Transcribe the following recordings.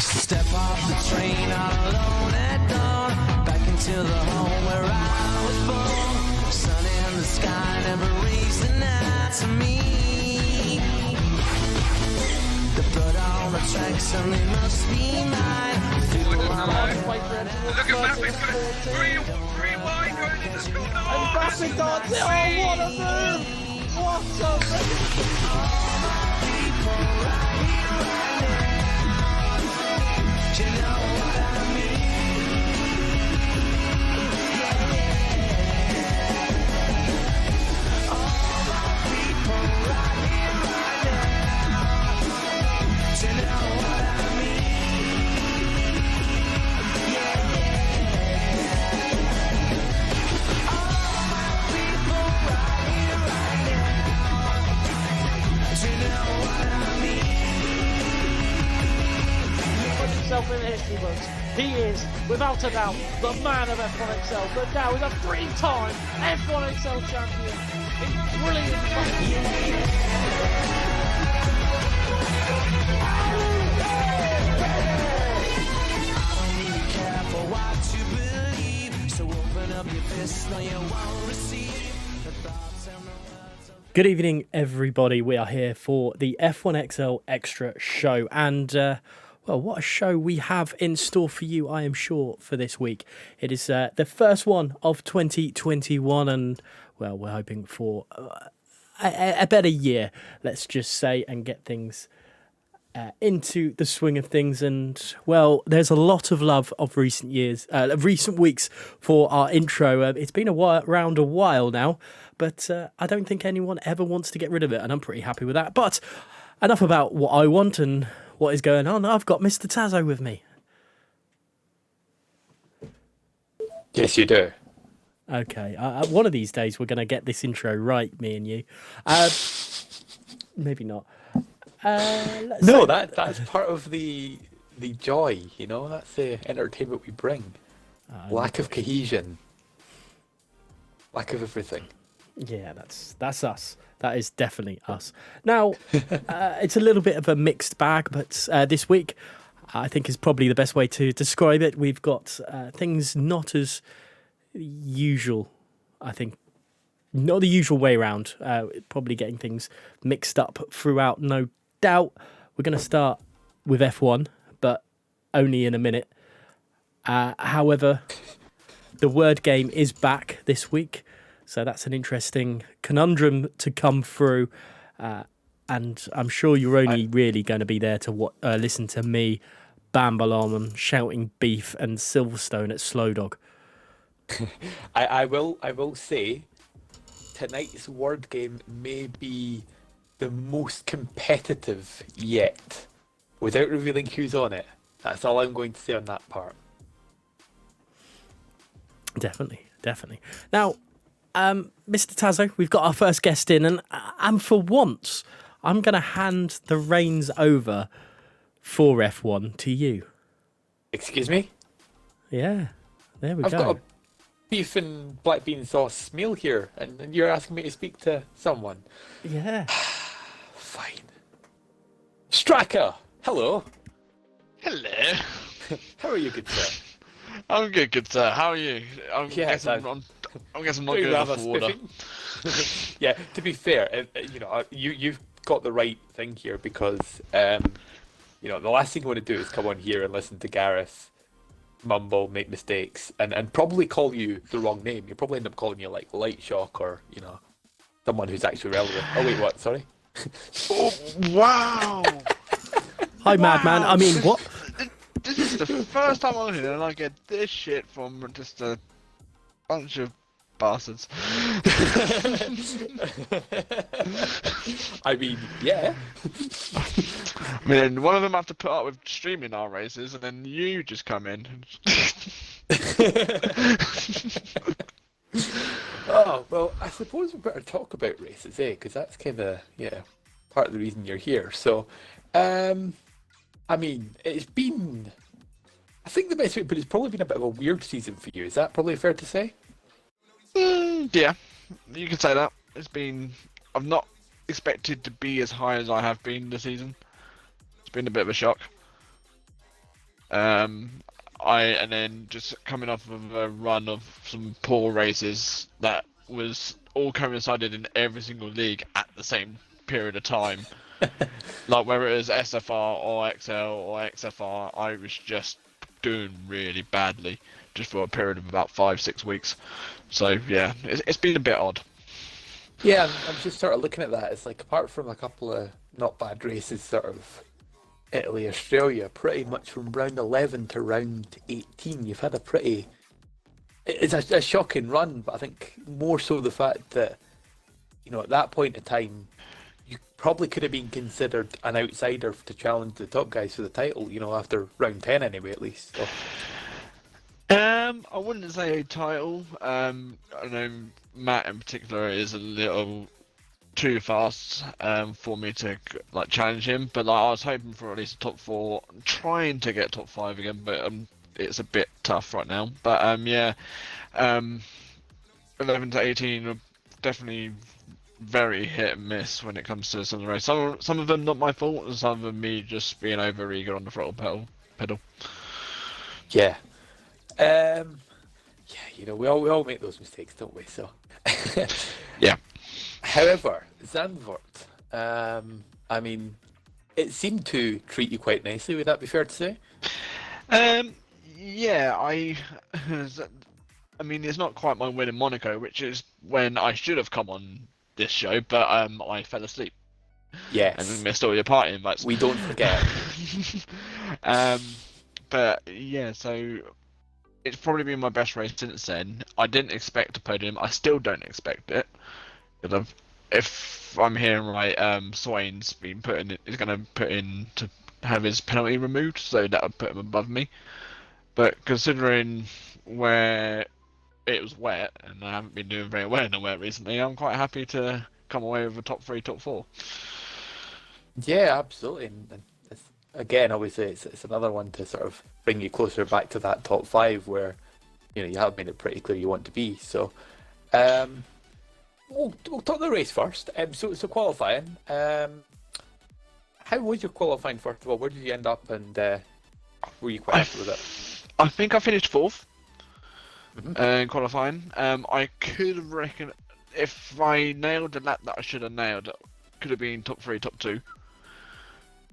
Step off the train all alone at dawn, back into the home where I was born. Sun in the sky never raised the night to me. The blood on the tracks suddenly must be mine. Feel Look at Mbappe, three wide going into Scotland. Mbappe does it! Oh, what a move! What a move! Do you know what I mean? All my people right here, right now. Do you know what I mean? All my people right here, right now. Do you know what I mean? Puts himself in the history books. He is, without a doubt, the man of F1 XL, but now he's a three-time F1 XL champion. He's brilliant. Be careful what you believe. So open up your fist, no, you won't receive the thoughts and the words of... Good evening, everybody. We are here for the F1 XL Extra show. And, well, what a show we have in store for you, I am sure, for this week. It is the first one of 2021. And, well, we're hoping for a better year, let's just say, and get things into the swing of things. And, well, there's a lot of love of recent weeks for our intro. It's been around a while now, but I don't think anyone ever wants to get rid of it, and I'm pretty happy with that. But enough about what I want and what is going on. I've got Mr. Tazo with me. Yes, you do. Okay, one of these days we're going to get this intro right, me and you. Maybe not. No, that's part of the joy, you know. That's the entertainment we bring. Lack of cohesion, lack of everything. Yeah, that's us. That is definitely us. Now, it's a little bit of a mixed bag, but this week I think is probably the best way to describe it. We've got things not as usual. I think not the usual way around. Probably getting things mixed up throughout, no doubt. We're going to start with F1, but only in a minute. However, the word game is back this week, so that's an interesting conundrum to come through. And I'm sure you're only really going to be there to listen to me, Bambalon, shouting beef and Silverstone at Slow Dog. I will say, tonight's word game may be the most competitive yet, without revealing who's on it. That's all I'm going to say on that part. Definitely. Now, Mr. Tazo, we've got our first guest in, and for once, I'm going to hand the reins over for F1 to you. Excuse me? Yeah, there we I've go. got a beef and black bean sauce meal here, and you're asking me to speak to someone. Yeah. Fine. Straka, hello. Hello. How are you, good sir? I'm good, sir. How are you? I'm Yes, guessing I'm guessing I'm not good enough for water. Yeah, to be fair, you know, you've got the right thing here because, you know, the last thing you want to do is come on here and listen to Gareth mumble, make mistakes, and probably call you the wrong name. You'll probably end up calling you like Light Shock or, you know, someone who's actually relevant. Oh wait, what? Sorry. Oh, wow. Hi, Madman. I mean, what? This is the first time I'm here and I get this shit from just a bunch of bastards. I mean, yeah. I mean, one of them have to put up with streaming our races, and then you just come in. Oh, well, I suppose we better talk about races, eh? Because that's kind of, yeah, part of the reason you're here. So, I mean, it's been... I think the best way to put it, it's probably been a bit of a weird season for you. Is that probably fair to say? Yeah, you can say that. It's been... I've not expected to be as high as I have been this season. It's been a bit of a shock. And then just coming off of a run of some poor races that was all coincided in every single league at the same period of time. Like whether it was SFR or XL or XFR, I was just doing really badly just for a period of about 5-6 weeks. So yeah, it's been a bit odd. Yeah, I'm just sort of looking at that. It's like apart from a couple of not bad races, sort of Italy, Australia, pretty much from round 11 to round 18, you've had a pretty. It's a shocking run, but I think more so the fact that, you know, at that point in time, you probably could have been considered an outsider to challenge the top guys for the title, you know, after round 10 anyway, at least. So. I wouldn't say a title. I know Matt in particular is a little too fast for me to like challenge him, but like I was hoping for at least a top 4, trying to get top 5 again, but it's a bit tough right now. But 11 to 18 are definitely very hit and miss when it comes to some of the race. Some of them not my fault, and some of them me just being over eager on the throttle pedal. Yeah. Yeah, you know, we all make those mistakes, don't we? So. Yeah. However, Zandvoort, I mean, it seemed to treat you quite nicely. Would that be fair to say? Yeah, I mean, it's not quite my win in Monaco, which is when I should have come on this show, but I fell asleep. Yes. And missed all your party invites. We don't forget. But yeah, so it's probably been my best race since then. I didn't expect a podium. I still don't expect it. If I'm hearing right, Swain's been is going to put in to have his penalty removed, so that would put him above me. But considering where it was wet, and I haven't been doing very well in the wet recently, I'm quite happy to come away with a top 3, top 4. Yeah, absolutely. And again, obviously, it's another one to sort of bring you closer back to that top 5 where, you know, you have made it pretty clear you want to be. So, we'll talk the race first. So qualifying. How was your qualifying, first of all? Where did you end up, and were you quite happy with it? I think I finished 4th in qualifying. I could have reckoned if I nailed the lap that I should have nailed, it could have been top 3, top 2.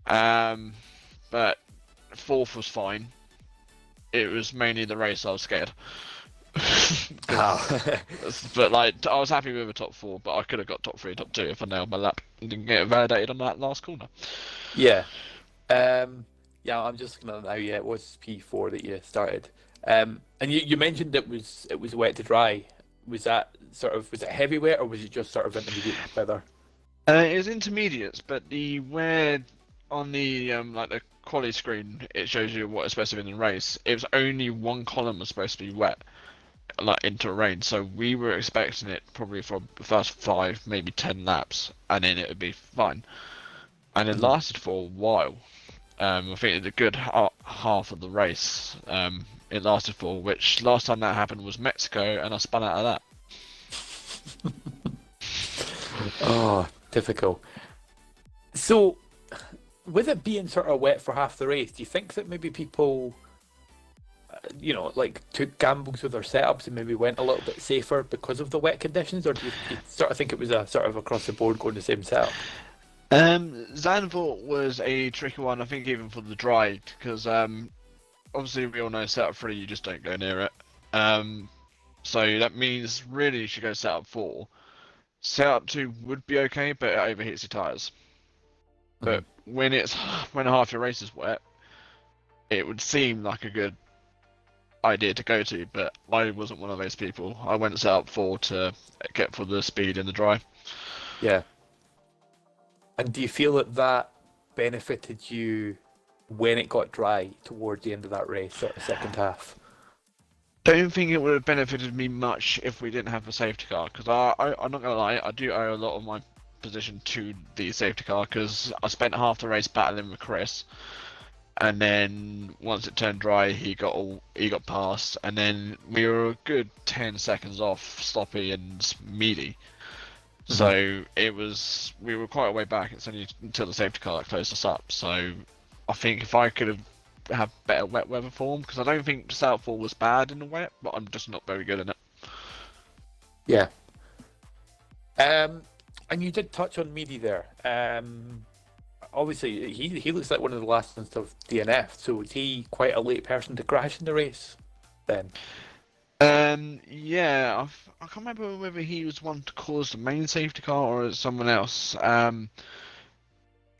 But 4th was fine. It was mainly the race I was scared. But like, I was happy with a top 4, but I could have got top 3, top 2 if I nailed my lap and didn't get it validated on that last corner. Yeah. Yeah, I'm just looking at it now. Yeah, it was P4 that you started. And you mentioned it was wet to dry. Was it heavy wet, or was it just sort of intermediate weather? It was intermediates, but the where on the like the quality screen it shows you what is supposed to be in the race. It was only one column was supposed to be wet, like into rain. So we were expecting it probably for the first 5, maybe 10 laps, and then it would be fine. And it lasted for a while. I think it's a good half of the race. It lasted for, which last time that happened was Mexico, and I spun out of that. Oh, difficult. So, with it being sort of wet for half the race, do you think that maybe people, you know, like took gambles with their setups and maybe went a little bit safer because of the wet conditions, or do you sort of think it was a sort of across the board going the same setup? Zandvoort was a tricky one, I think, even for the dry, because obviously we all know setup 3 you just don't go near it. So that means really you should go setup 4. Setup 2 would be okay, but it overheats your tyres. But when half your race is wet, it would seem like a good idea to go to, but I wasn't one of those people. I went setup 4 to get for the speed in the dry. Yeah. And do you feel that benefited you when it got dry towards the end of that race, sort of second half? Don't think it would have benefited me much if we didn't have a safety car, because I'm not gonna lie, I do owe a lot of my position to the safety car, because I spent half the race battling with Chris, and then once it turned dry, he got past, and then we were a good 10 seconds off Sloppy and Mealy. So we were quite a way back. It's only until the safety car that closed us up. So I think if I could have have better wet weather form because I don't think Southall was bad in the wet, but I'm just not very good in it. Yeah. And you did touch on Meady there. Obviously, he looks like one of the last ones of DNF. So is he quite a late person to crash in the race? Then. Yeah, I can't remember whether he was one to cause the main safety car or someone else.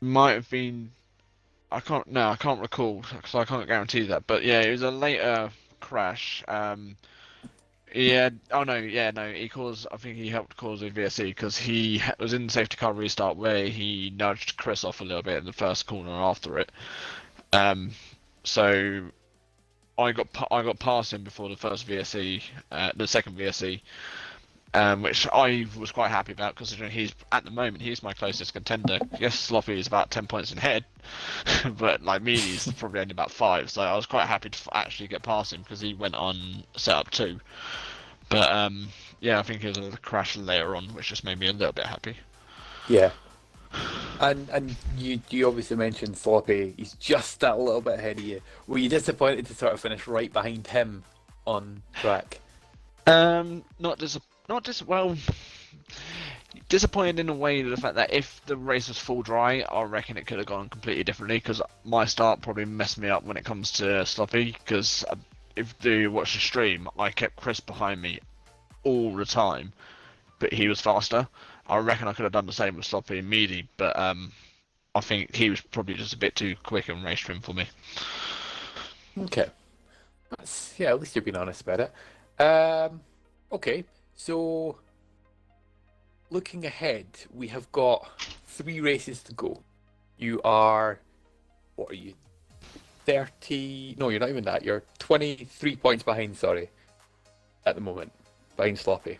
Might have been. I can't recall because I can't guarantee that. But yeah, it was a later crash. Yeah. Oh no. Yeah. No. He caused. I think he helped cause a VSE because he was in the safety car restart where he nudged Chris off a little bit in the first corner after it. So I got past him before the first VSE, the second VSE, which I was quite happy about considering he's at the moment he's my closest contender. Yes, Sloppy is about 10 points in head, but like me, he's probably only about 5. So I was quite happy to actually get past him because he went on setup 2. But yeah, I think it was a crash later on, which just made me a little bit happy. Yeah. And you obviously mentioned Sloppy. He's just that little bit ahead of you. Were you disappointed to sort of finish right behind him on track? Well, disappointed in a way to the fact that if the race was full dry, I reckon it could have gone completely differently because my start probably messed me up when it comes to Sloppy because if you watch the stream, I kept Chris behind me all the time, but he was faster. I reckon I could have done the same with Sloppy and Meady, but I think he was probably just a bit too quick and race trim for me. Okay. Yeah, at least you're being honest about it. Okay, so looking ahead, we have got 3 races to go. You are, what are you, 30? No, you're not even that. You're 23 points behind, sorry, at the moment, behind Sloppy.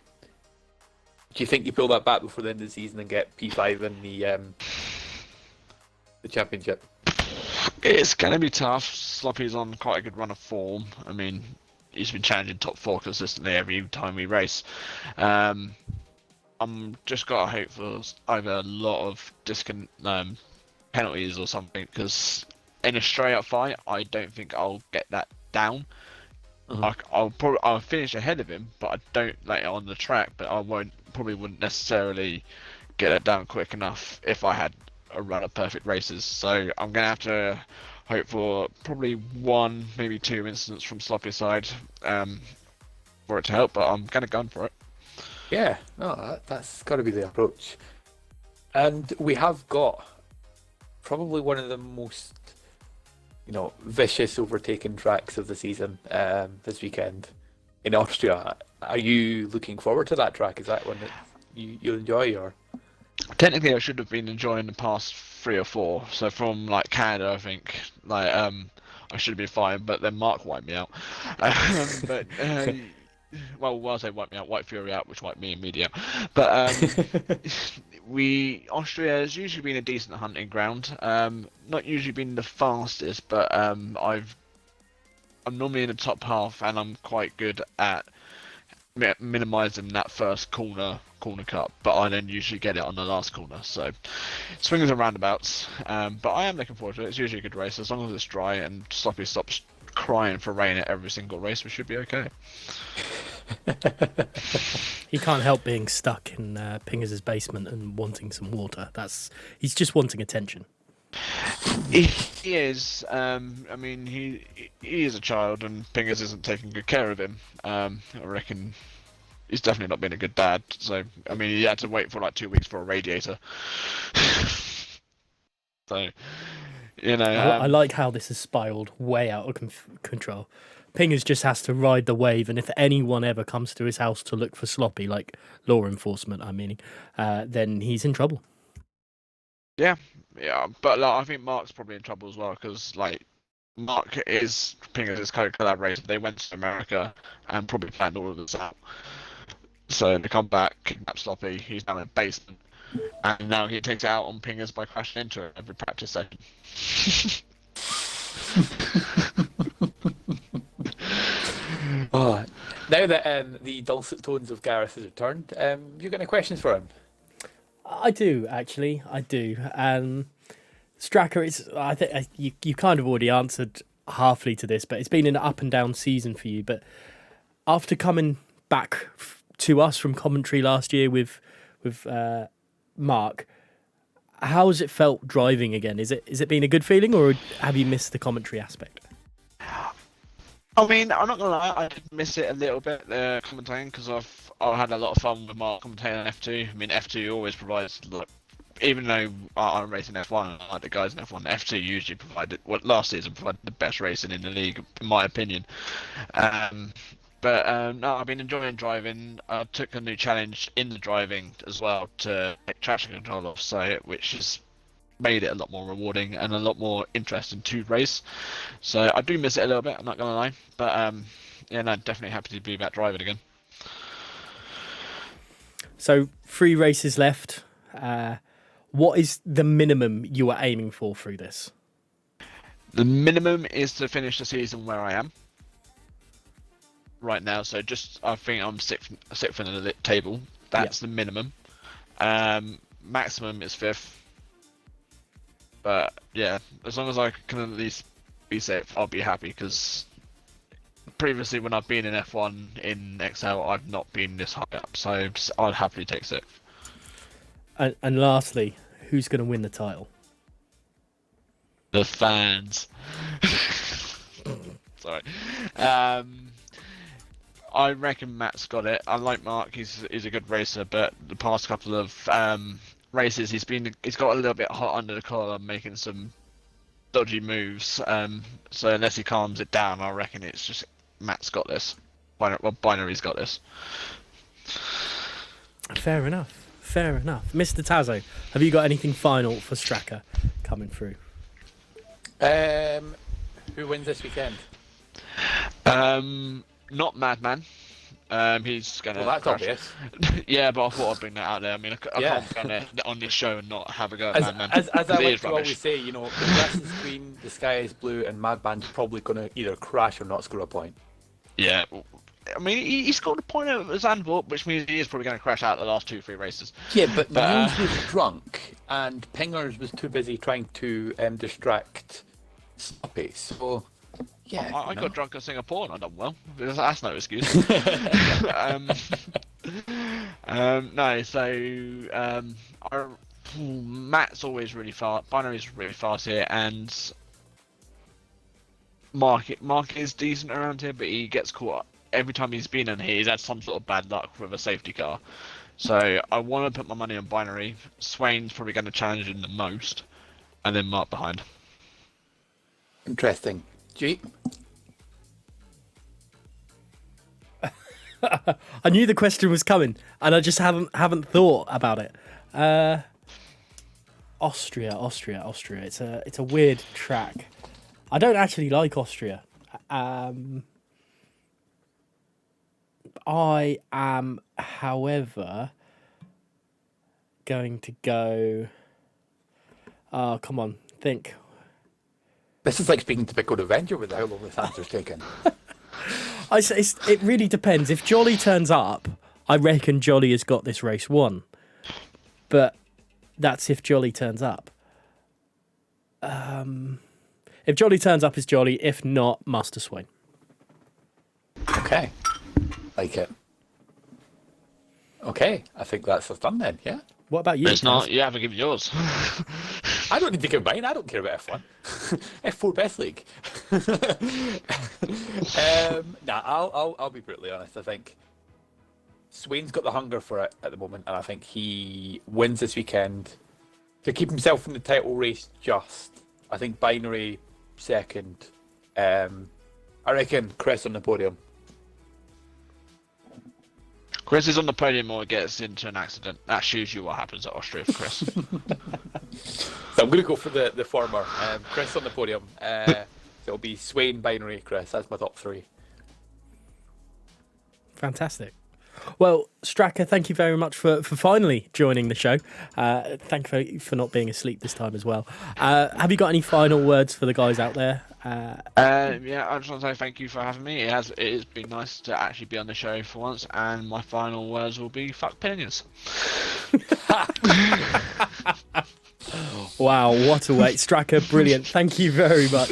Do you think you pull that back before the end of the season and get P5 in the championship? It's going to be tough. Sloppy's on quite a good run of form. I mean, he's been challenging top 4 consistently every time we race. I'm just got to hope for either a lot of penalties or something, because in a straight up fight, I don't think I'll get that down. I'll finish ahead of him, but I don't like it on the track. But I probably wouldn't necessarily get it down quick enough if I had a run of perfect races. So I'm gonna have to hope for probably 1, maybe 2 incidents from Sloppy side for it to help. But I'm gonna gun for it. Yeah, no, that's got to be the approach. And we have got probably one of the most, vicious overtaking tracks of the season this weekend in Austria. Are you looking forward to that track? Is that one that you enjoy, or? Technically, I should have been enjoying the past 3 or 4. So from like Canada, I think I should have been fine, but then Mark wiped me out. Well, I say wipe me out, White Fury out, which wiped me and Media. But Austria has usually been a decent hunting ground. Not usually been the fastest, but I'm normally in the top half, and I'm quite good at minimizing that first corner cut. But I then usually get it on the last corner. So swings and roundabouts. But I am looking forward to it. It's usually a good race as long as it's dry and Sloppy stops crying for rain at every single race. We should be okay. He can't help being stuck in Pingers' basement and wanting some water. He's just wanting attention. He is. I mean, he is a child, and Pingers isn't taking good care of him. I reckon he's definitely not been a good dad. So, I mean, he had to wait for like 2 weeks for a radiator. So, I like how this has spiraled way out of control. Pingers just has to ride the wave, and if anyone ever comes to his house to look for Sloppy, like law enforcement, then he's in trouble. Yeah, but I think Mark's probably in trouble as well because Mark is Pingers' co-collaborator. They went to America and probably planned all of this out. So they come back, kidnap Sloppy. He's now in a basement, and now he takes it out on Pingers by crashing into it every practice session. Oh, now that the dulcet tones of Gareth has returned, you got any questions for him? I do, actually. I do. Stracker, I think you kind of already answered halfly to this, but it's been an up and down season for you. But after coming back to us from commentary last year with Mark, how has it felt driving again? Is it been a good feeling, or have you missed the commentary aspect? I mean, I'm not gonna lie, I did miss it a little bit, commentating, because I've had a lot of fun with Mark commentating on F2. I mean, F2 always provides, like, even though I'm racing F1 and I like the guys in F1, F2 usually provided, well, last season provided the best racing in the league, in my opinion. But no, I've been enjoying driving. I took a new challenge in the driving as well to take traction control off, so which has made it a lot more rewarding and a lot more interesting to race. So I do miss it a little bit, I'm not gonna lie. But yeah, no, definitely happy to be back driving again. So 3 races left. What is the minimum you are aiming for through this? The minimum is to finish the season where I am right now. So just, I think I'm sixth in the table. That's the minimum. Maximum is 5th. But yeah, as long as I can at least be safe, I'll be happy, because previously when I've been in F1 in XL, I've not been this high up, so I'd happily take 6th. And lastly, who's going to win the title? The fans. Sorry. I reckon Matt's got it. I like Mark, he's a good racer, but the past couple of races he's got a little bit hot under the collar, making some dodgy moves. So unless he calms it down, I reckon it's just Matt's got this. Binary's got this. Fair enough. Mr. Tazo, have you got anything final for Straka coming through? Who wins this weekend? Not Madman. He's gonna. Well, that's crash. obvious. Yeah, but I thought I'd bring that out there. I mean, I can't go on this show and not have a go at Madman. As I 'cause he like is to rubbish. always say, you know, the grass is green, the sky is blue, and Madman's probably going to either crash or not score a point. Yeah, I mean, he scored a point out at Zandvoort, which means he is probably going to crash out the last 2-3 races. Yeah, but But, Niels was drunk, and Pingers was too busy trying to distract Sloppy. So, yeah. I got drunk in Singapore and I done well. That's no excuse. No, so Matt's always really fast. Binary's really fast here, and Mark is decent around here, but he gets caught up. Every time he's been in here, he's had some sort of bad luck with a safety car. So I want to put my money on Binary. Swain's probably going to challenge him the most, and then Mark behind. Interesting. G? I knew the question was coming, and I just haven't thought about it. Austria. It's a weird track. I don't actually like Austria. I am, however, going to go. Oh, come on, think. This is like speaking to Pickle Avenger with how long this answer's taken. It really depends. If Jolly turns up, I reckon Jolly has got this race won. But that's if Jolly turns up. If Jolly turns up, it's Jolly. If not, Master Swain. Okay. Like it. Okay, I think that's us done then, yeah? What about you? It's not. Taz? You haven't given yours. I don't need to give mine, I don't care about F1. F4 best league. Nah, I'll be brutally honest. I think Swain's got the hunger for it at the moment, and I think he wins this weekend to keep himself in the title race just. I think Binary second. I reckon Chris on the podium. Chris is on the podium or gets into an accident. That shows you what happens at Austria for Chris. So I'm going to go for the former. Chris on the podium. So it'll be Swain, Binary, Chris. That's my top 3. Fantastic. Well, Straka, thank you very much for finally joining the show. Thank you for not being asleep this time as well. Have you got any final words for the guys out there? Yeah, I just want to say thank you for having me. It has been nice to actually be on the show for once, and my final words will be fuck opinions. Wow, what a weight. Stracker, brilliant. Thank you very much.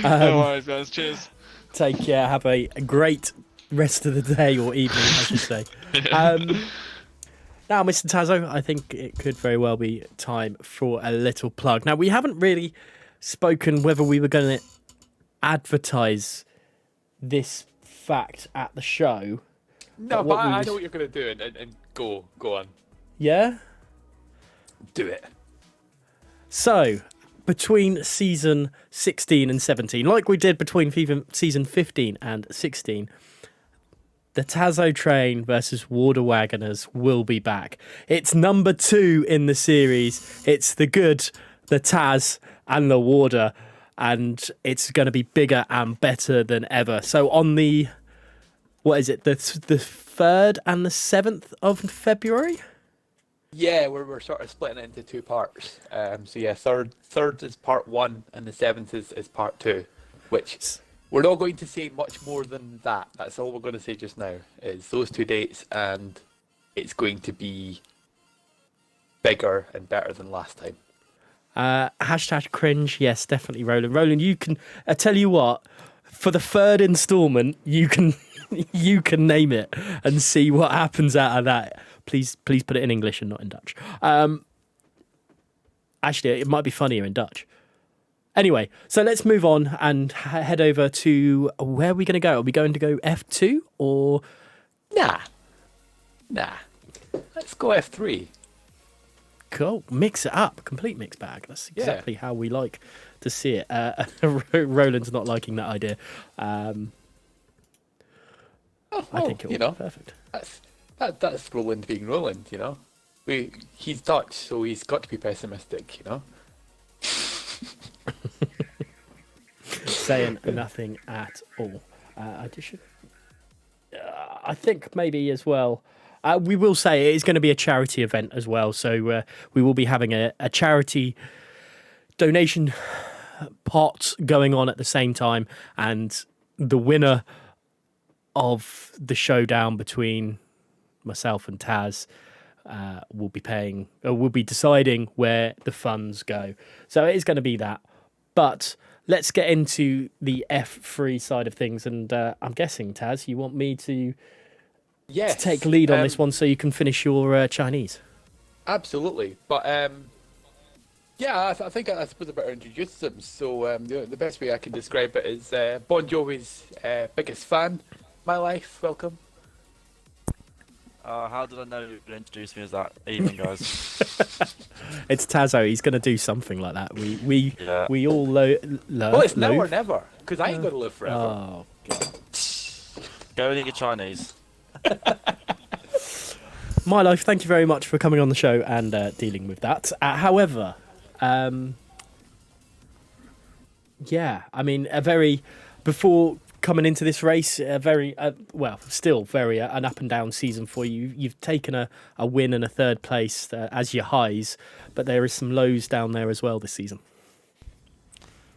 No worries, guys. Cheers. Take care. Have a great rest of the day or evening, I should say. Now, Mr. Tazo, I think it could very well be time for a little plug. Now, we haven't really spoken whether we were going to advertise this fact at the show. No, what but we I was- know what you're going to do, and go on. Yeah? Do it. So, between season 16 and 17, like we did between season 15 and 16, the Tazo Train versus Warder Wagoners will be back. It's number 2 in the series. It's the good, the Taz, and the Warder, and it's going to be bigger and better than ever. So on the, what is it, the 3rd and the 7th of February? Yeah, we're sort of splitting it into 2 parts. So yeah, third is part 1, and the 7th is part 2, which we're not going to say much more than that. That's all we're going to say just now, is those 2 dates, and it's going to be bigger and better than last time. Hashtag cringe. Yes, definitely, Roland. Roland, you can. I tell you what. For the 3rd installment, you can name it and see what happens out of that. Please put it in English and not in Dutch. Actually, it might be funnier in Dutch. Anyway, so let's move on and head over to where are we going to go? Are we going to go F2 or? Nah. Let's go F3. Cool. Mix it up. Complete mix bag. That's Yeah. exactly how we like to see it. Roland's not liking that idea. I think it will be perfect. That's Roland being Roland, you know. He's Dutch, so he's got to be pessimistic, you know. Saying nothing at all. I think maybe as well. We will say it is going to be a charity event as well. So we will be having a charity donation pot going on at the same time. And the winner of the showdown between myself and Taz will be deciding where the funds go. So it is going to be that. But let's get into the F3 side of things. And I'm guessing, Taz, you want me to take lead on this one so you can finish your Chinese. Absolutely. But yeah, I think I suppose I better introduce them. So the best way I can describe it is Bon Jovi's biggest fan. My life, welcome. How did I know you would introduce me as that? Evening, guys. It's Tazo. He's going to do something like that. Yeah. We all Well, it's now or never, because I ain't going to live forever. Oh, God. Go and eat your Chinese. My life, thank you very much for coming on the show and dealing with that. However, yeah, I mean, before coming into this race, still very an up and down season for you. You've taken a win and a 3rd place as your highs, but there is some lows down there as well this season.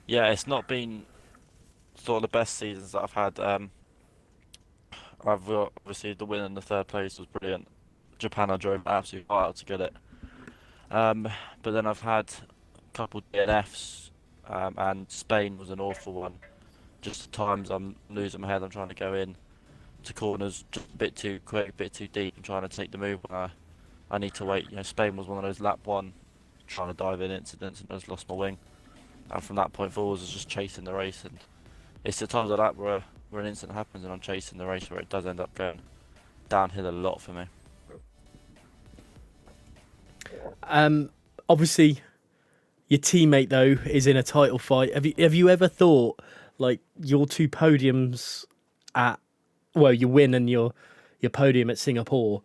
Yeah, it's not been sort of the best seasons that I've had. I've obviously the win and the 3rd place was brilliant. Japan, I drove absolutely wild to get it. But then I've had a couple DNFs, and Spain was an awful one. Just at times I'm losing my head. I'm trying to go in to corners just a bit too quick, a bit too deep. I'm trying to take the move when I need to wait. You know, Spain was one of those lap 1 trying to dive in incidents, and I just lost my wing. And from that point forward, I was just chasing the race. And it's the times like that where an incident happens and I'm chasing the race where it does end up going downhill a lot for me. Obviously, your teammate though is in a title fight. Have you ever thought, like, your 2 podiums your win and your podium at Singapore,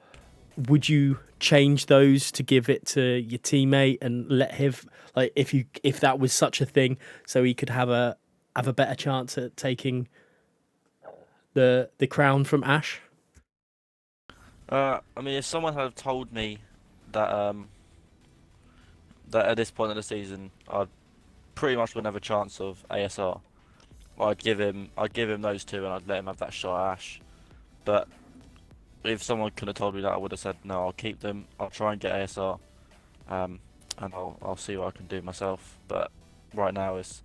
would you change those to give it to your teammate and let him, like, if that was such a thing, so he could have a better chance at taking the crown from Ash? I mean, if someone had told me that that at this point of the season I pretty much wouldn't have a chance of ASR, I'd give him those 2 and I'd let him have that shot at Ash. But if someone could have told me that, I would have said no, I'll keep them. I'll try and get ASR. And and I'll see what I can do myself. But right now it's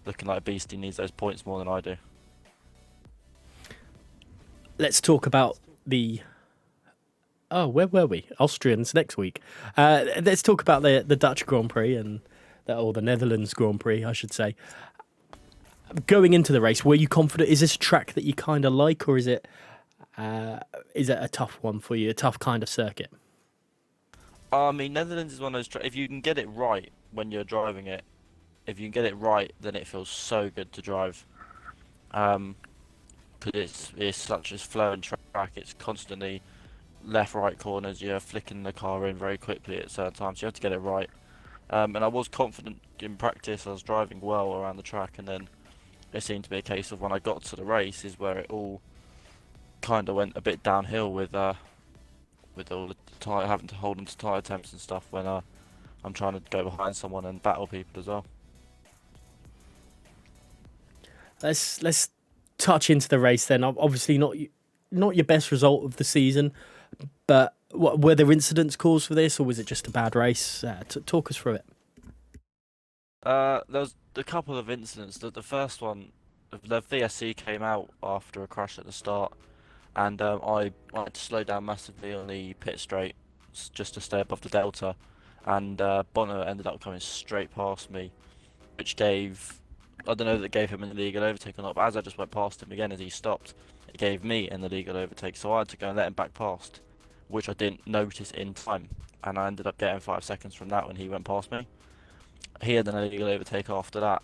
looking like Beastie needs those points more than I do. Let's talk about the. Oh, where were we? Austrians next week. Let's talk about the Dutch Grand Prix or the Netherlands Grand Prix, I should say. Going into the race, were you confident? Is this a track that you kind of like, or is it a tough one for you, a tough kind of circuit? I mean, Netherlands is one of those. If you can get it right when you're driving it, if you can get it right, then it feels so good to drive. Because it's such a flowing track. It's constantly left, right corners. You're flicking the car in very quickly at certain times. You have to get it right. And I was confident in practice. I was driving well around the track, and then it seemed to be a case of when I got to the race is where it all kind of went a bit downhill with all the tire, having to hold onto tyre temps and stuff when I'm trying to go behind someone and battle people as well. Let's touch into the race then. Obviously not your best result of the season, but were there incidents caused for this, or was it just a bad race? Talk us through it. There was a couple of incidents. The first one, the VSC came out after a crash at the start, and I had to slow down massively on the pit straight just to stay above the delta, and Bonner ended up coming straight past me, which gave, I don't know if it gave him an illegal overtake or not, but as I just went past him again as he stopped, it gave me an illegal overtake, so I had to go and let him back past, which I didn't notice in time, and I ended up getting 5 seconds from that when he went past me. He had an illegal overtake after that,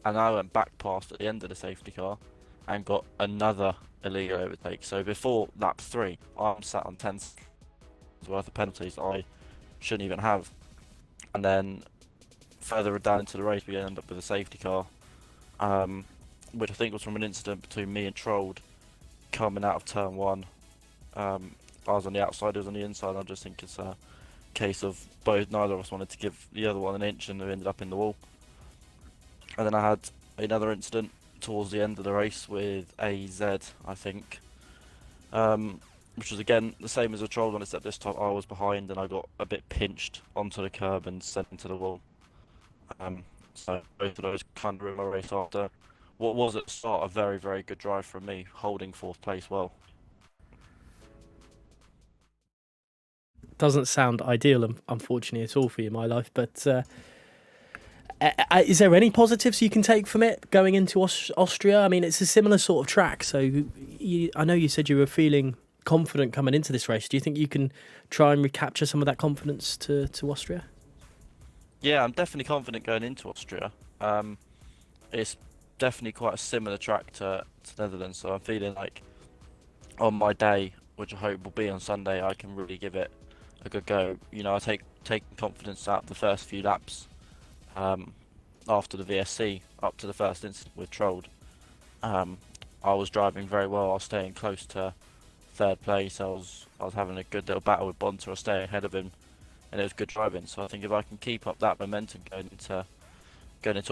and I went back past at the end of the safety car and got another illegal overtake. So before lap 3, I'm sat on 10 seconds worth of penalties I shouldn't even have. And then further down into the race, we ended up with a safety car, which I think was from an incident between me and Trolled coming out of turn 1. I was on the outside, he was on the inside. I just think it's a case of neither of us wanted to give the other one an inch, and we ended up in the wall. And then I had another incident towards the end of the race with AZ, I think, which was again the same as a Troll one, except this time I was behind and I got a bit pinched onto the curb and sent into the wall. So both of those kind of ruined my race after what was at the start a very, very good drive from me, holding 4th place well. Doesn't sound ideal, unfortunately, at all for you, my life. But is there any positives you can take from it going into Austria? I mean, it's a similar sort of track. So I know you said you were feeling confident coming into this race. Do you think you can try and recapture some of that confidence to Austria? Yeah, I'm definitely confident going into Austria. It's definitely quite a similar track to Netherlands. So I'm feeling like on my day, which I hope will be on Sunday, I can really give it a good go. You know, I take confidence out the first few laps after the VSC up to the first incident with Trolled. I was driving very well. I was staying close to 3rd place. I was having a good little battle with Bonter. I was staying ahead of him, and it was good driving. So I think if I can keep up that momentum going into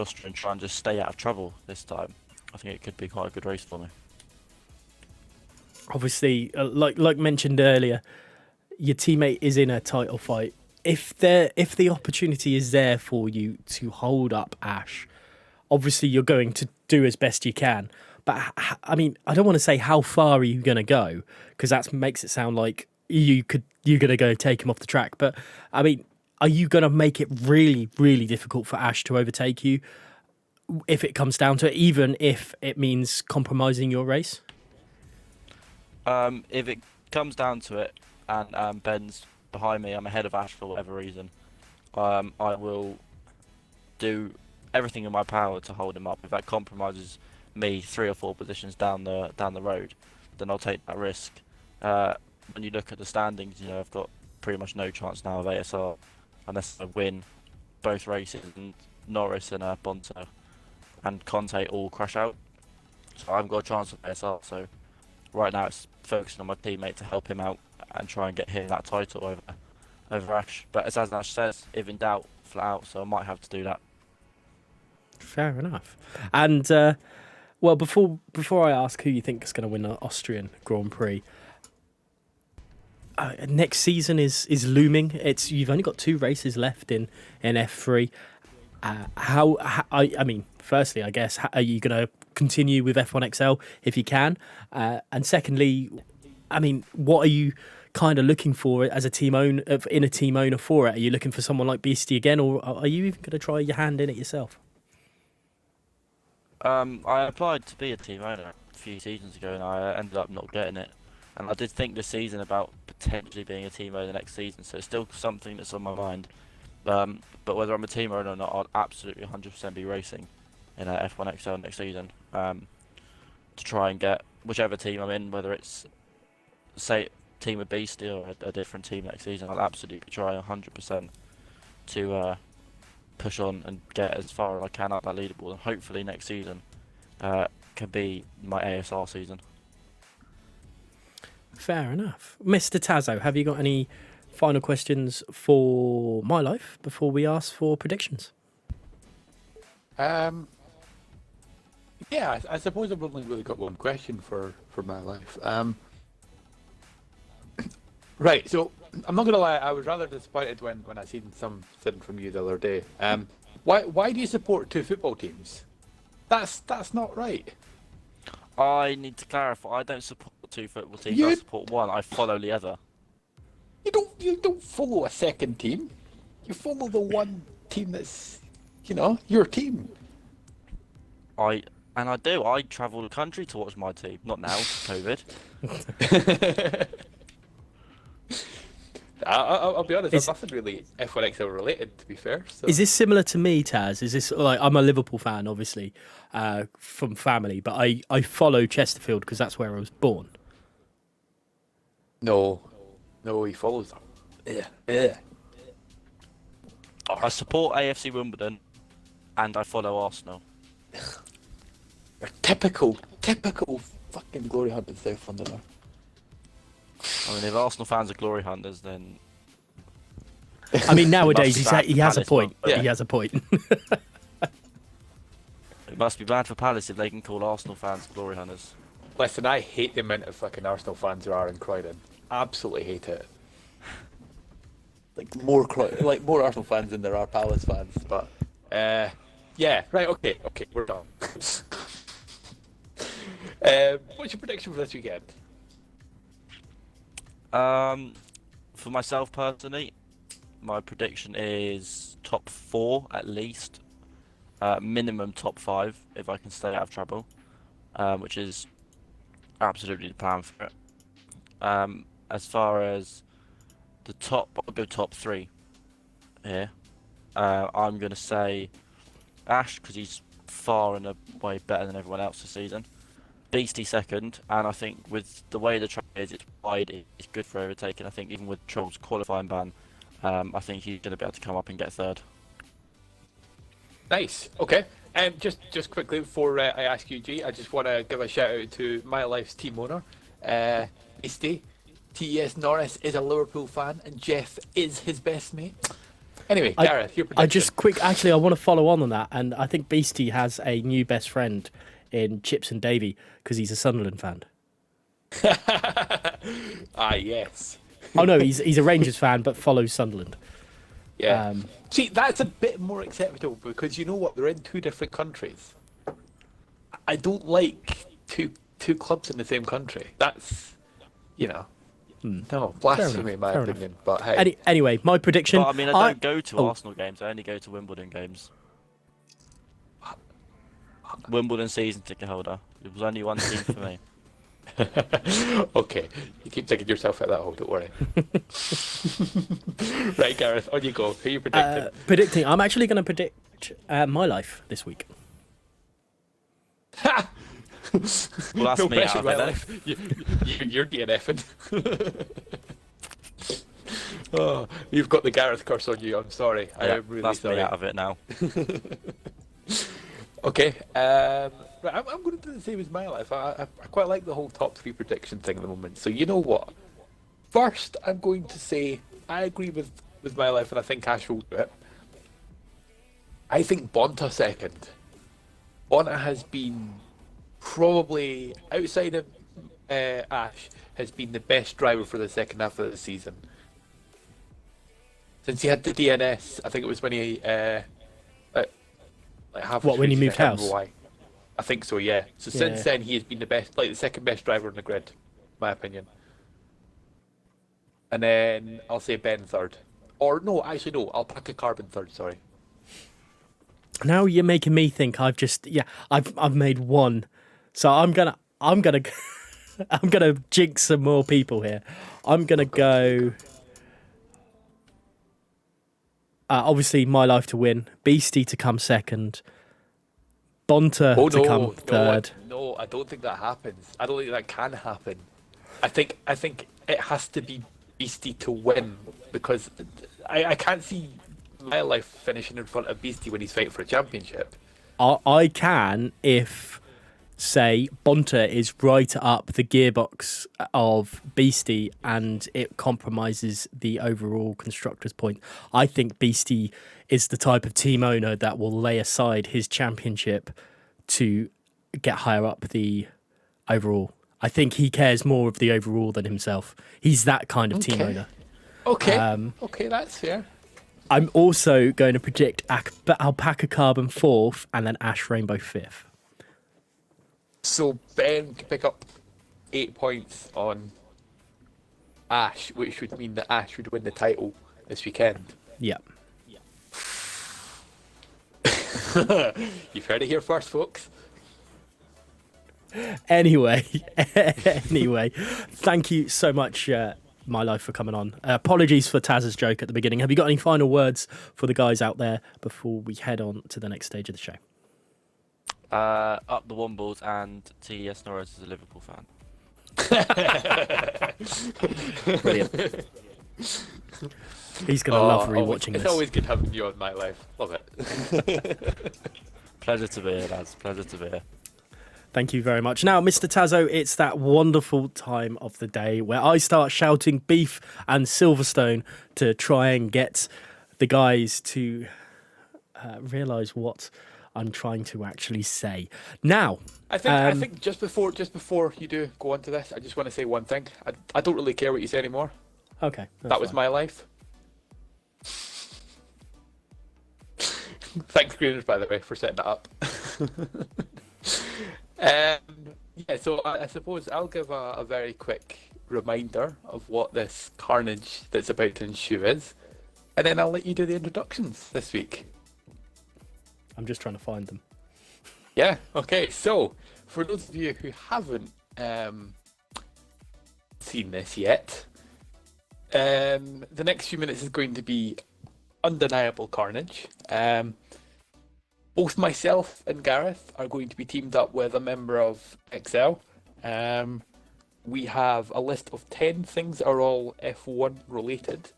Austria and try and just stay out of trouble this time, I think it could be quite a good race for me. Obviously, like mentioned earlier, your teammate is in a title fight. If the opportunity is there for you to hold up Ash, obviously you're going to do as best you can. But I mean, I don't want to say how far are you going to go, because that makes it sound like you're going to go take him off the track. But I mean, are you going to make it really, really difficult for Ash to overtake you if it comes down to it, even if it means compromising your race? If it comes down to it and Ben's behind me, I'm ahead of Ash for whatever reason, I will do everything in my power to hold him up. If that compromises me 3 or 4 positions down the road, then I'll take that risk. When you look at the standings, you know, I've got pretty much no chance now of ASR unless I win both races, and Norris and Bonter and Conte all crash out. So I haven't got a chance of ASR, so right now it's focusing on my teammate to help him out and try and get him that title over Ash. But as Ash says, if in doubt, flat out, so I might have to do that. Fair enough. And well, before I ask who you think is going to win the Austrian Grand Prix, next season is looming. You've only got 2 races left in F3. I mean, firstly, I guess, are you going to continue with F1 XL if you can? And secondly, I mean, what are you kind of looking for as a team owner for it? Are you looking for someone like Beastie again, or are you even going to try your hand in it yourself? I applied to be a team owner a few seasons ago, and I ended up not getting it. And I did think this season about potentially being a team owner next season, so it's still something that's on my mind. But whether I'm a team owner or not, I'll absolutely 100% be racing in a F1 XL next season to try and get whichever team I'm in, whether it's, say, team of Beastie or a different team next season. I'll absolutely try 100% to push on and get as far as I can up that leaderboard, and hopefully next season can be my ASR season. Fair enough. Mr. Tazo, have you got any final questions for My Life before we ask for predictions? Yeah, I suppose I've only really got one question for My Life. Right, so I'm not gonna lie, I was rather disappointed when I seen something from you the other day. Why do you support 2 football teams? That's not right. I need to clarify. I don't support 2 football teams. I support one. I follow the other. You don't follow a second team. You follow the one team that's, your team. I do. I travel the country to watch my team. Not now, COVID. I'll be honest, there's nothing really F1 XL related, to be fair. So. Is this similar to me, Taz? Is this like, I'm a Liverpool fan, obviously, from family, but I follow Chesterfield because that's where I was born. No, he follows them. Yeah. I support AFC Wimbledon, and I follow Arsenal. They're typical fucking glory hunters, South Londoner. I mean, if Arsenal fans are glory hunters, then I mean, nowadays he has a Palace, point. but- He has a point. it must be bad for Palace if they can call Arsenal fans glory hunters. Listen, I hate the amount of fucking Arsenal fans there are in Croydon. Absolutely hate it. Like more Arsenal fans than there are Palace fans. But yeah, right, okay, we're done. What's your prediction for this weekend? For myself personally, my prediction is top 4 at least, minimum top 5 if I can stay out of trouble, which is absolutely the plan for it. As far as the top, I'll go top 3 here. I'm going to say Ash, because he's far and away better than everyone else this season. Beastie second, and I think with the way the track is, it's wide, it's good for overtaking. I think even with Troll's qualifying ban, I think he's going to be able to come up and get third. Nice, okay. Just quickly before I ask you, G, I just want to give a shout out to My Life's team owner, Beastie. T.S. Norris is a Liverpool fan, and Jeff is his best mate. Anyway, Gareth, your prediction. I want to follow on that, and I think Beastie has a new best friend in Chips and Davy because he's a Sunderland fan. Yes. Oh no, he's a Rangers fan but follows Sunderland. Yeah. See, that's a bit more acceptable because you know what? They're in 2 different countries. I don't like two clubs in the same country. That's, no, blasphemy in my opinion. But hey. Anyway, my prediction. But, I mean, I don't go to Arsenal games. I only go to Wimbledon games. Wimbledon season ticket holder. It was only one team for me. Okay, you keep taking yourself out of that hole, don't worry. Right, Gareth, on you go. Who are you predicting? Predicting. I'm actually going to predict My Life this week. Well, that's No me pressure, out My of it. Life. You're DNFing. Oh, you've got the Gareth curse on you. I'm sorry. Yeah, I'm really that's sorry. me out of it now. Okay, right, I'm going to do the same as My Life. I quite like the whole top 3 prediction thing at the moment. So you know what? First, I'm going to say I agree with My Life, and I think Ash will do it. I think Bonta second. Bonta has been probably outside of Ash has been the best driver for the second half of the season. Since he had the DNS, I think it was when he like half. What, when he moved house? Why. I think so, yeah. So since Yeah. then, he has been the best, like the second best driver in the grid, in my opinion. And then I'll say Ben third, or no, actually no, Alpaca Carbon third. Sorry. Now you're making me think. I've made one, so I'm gonna I'm gonna jinx some more people here. I'm gonna go. Obviously, My Life to win, Beastie to come second, Bonta Oh to no, come third. no, I don't think that happens. I don't think that can happen. I think it has to be Beastie to win because I can't see My Life finishing in front of Beastie when he's fighting for a championship. I can if, say, Bonta is right up the gearbox of Beastie and it compromises the overall constructors point. I think Beastie is the type of team owner that will lay aside his championship to get higher up the overall. I think he cares more of the overall than himself. He's that kind of team Okay. owner. Okay, okay, that's fair. I'm also going to predict Alpaca Carbon 4th and then Ash Rainbow 5th. So Ben can pick up 8 points on Ash, which would mean that Ash would win the title this weekend. Yeah. You've heard it here first, folks. Anyway, thank you so much, My Life, for coming on. Apologies for Taz's joke at the beginning. Have you got any final words for the guys out there before we head on to the next stage of the show? Up the Wombles, and T.S. Norris is a Liverpool fan. Brilliant. He's going to love rewatching It's this. always good having you on My Life. Love it. Pleasure to be here, lads. Pleasure to be here. Thank you very much. Now, Mr. Tazo, it's that wonderful time of the day where I start shouting beef and Silverstone to try and get the guys to realise what I'm trying to actually say. Now, I think just before you do go on to this, I just want to say one thing. I don't really care what you say anymore. okay, That was My Life. Thanks, Greeners, by the way, for setting that up. Yeah, so I suppose I'll give a very quick reminder of what this carnage that's about to ensue is, and then I'll let you do the introductions this week. I'm just trying to find them. Yeah, okay, so for those of you who haven't seen this yet, the next few minutes is going to be undeniable carnage. Both myself and Gareth are going to be teamed up with a member of XL. We have a list of 10 things that are all F1 related.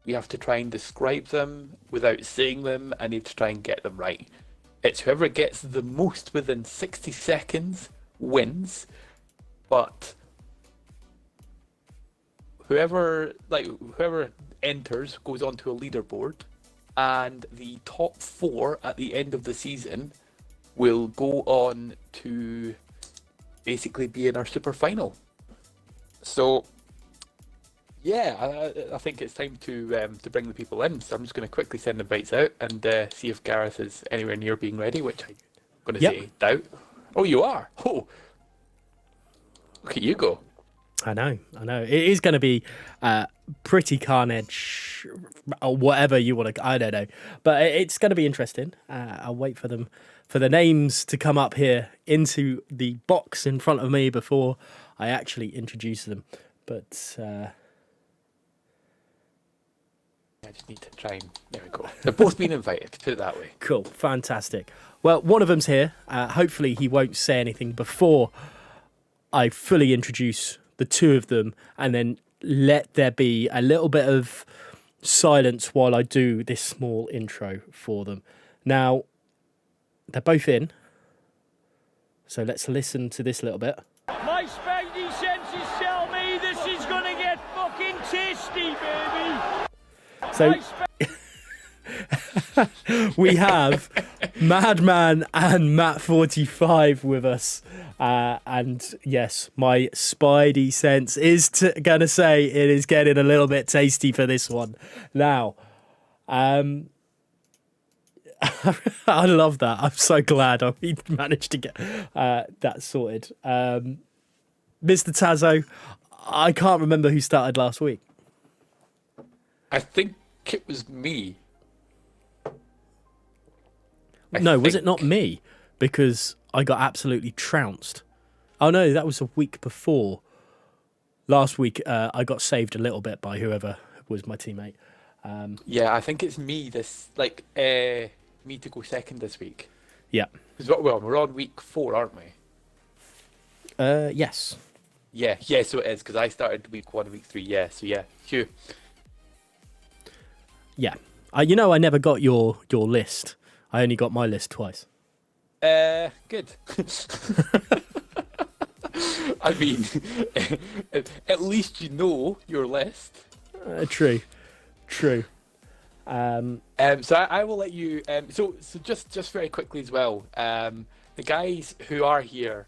We have to try and describe them without saying them, and need to try and get them right. It's whoever gets the most within 60 seconds wins, but whoever enters goes onto a leaderboard, and the top 4 at the end of the season will go on to basically be in our super final. So yeah, I think it's time to bring the people in. So I'm just going to quickly send invites out and see if Gareth is anywhere near being ready, which I'm going to say doubt. Oh, you are? Oh, look at you go. I know. It is going to be pretty carnage, or whatever you want to. I don't know, but it's going to be interesting. I'll wait for the names to come up here into the box in front of me before I actually introduce them. But I just need to try and there we go. They've both been invited. Put it that way. cool, fantastic. Well, one of them's here. Hopefully, he won't say anything before I fully introduce the two of them, and then let there be a little bit of silence while I do this small intro for them. Now, they're both in, so let's listen to this little bit. My spidey senses tell me this is gonna get fucking tasty, baby. So, My we have Madman and Matt45 with us. And yes, my spidey sense is going to say it is getting a little bit tasty for this one. Now, I love that. I'm so glad we managed to get that sorted. Mr. Tazo, I can't remember who started last week. I think it was me. No, was it not me? Because I got absolutely trounced. Oh no, that was a week before. Last week, I got saved a little bit by whoever was my teammate. Yeah, I think it's me. Me to go second this week. Yeah. 'Cause, well, we're on week 4, aren't we? Yes. Yeah, so it is because I started week 1, week 3. Yeah, so yeah, Hugh. Yeah. I never got your list. I only got my list twice. Good. I mean, at least you know your list. True. So I will let you. So just very quickly as well. The guys who are here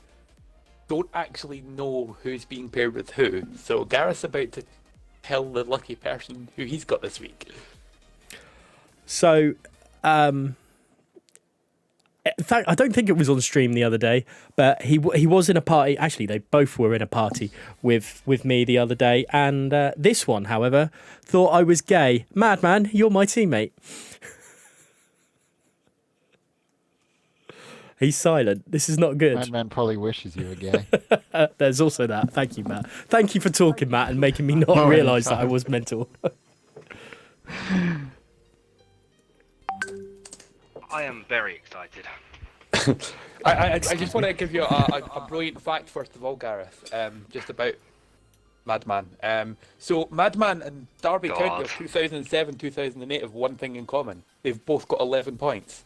don't actually know who's being paired with who. So Gareth's about to tell the lucky person who he's got this week. So, in fact, I don't think it was on stream the other day, but he was in a party. Actually, they both were in a party with me the other day. And this one, however, thought I was gay. Madman, you're my teammate. He's silent. This is not good. Madman probably wishes you were gay. There's also that. Thank you, Matt. Thank you for talking, Matt, and making me not No, realise that I anytime. was mental. I am very excited. I just want to give you a brilliant fact first of all, Gareth. Just about Madman. So Madman and Derby God. County of 2007, 2008 have one thing in common. They've both got 11 points.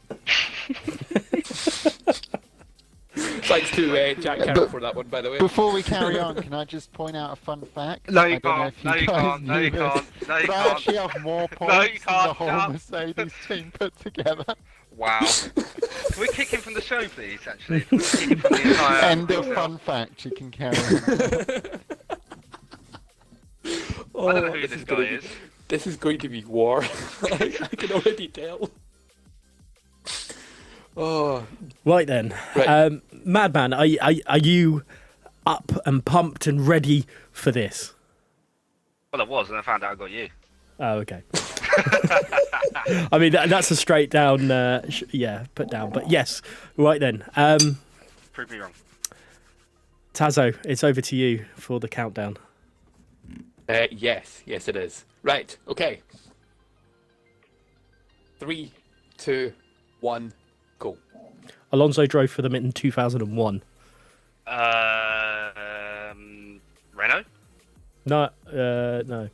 Thanks to Jack Carroll for that one, by the way. Before we carry on, can I just point out a fun fact? No, I you don't know can't. if No, you guys can't. No, knew you this, can't. No, you but I can't. actually have more points No, you than the can't. whole Shut up. Mercedes team put together. Wow. Can we kick him from the show, please? Actually, can we kick him from the entire. End of fun fact. You can carry on. I don't know who this guy is. This is going to be war. I can already tell. Oh, Right then, Right. Madman, are you up and pumped and ready for this? Well, I was, and I found out I got you. Oh, okay. I mean, that's a straight down, put down. But yes, right then. Prove me wrong. Tazo, it's over to you for the countdown. yes, it is. Right, okay. 3, 2, 1, go. Alonso drove for them in 2001. Renault. No, no.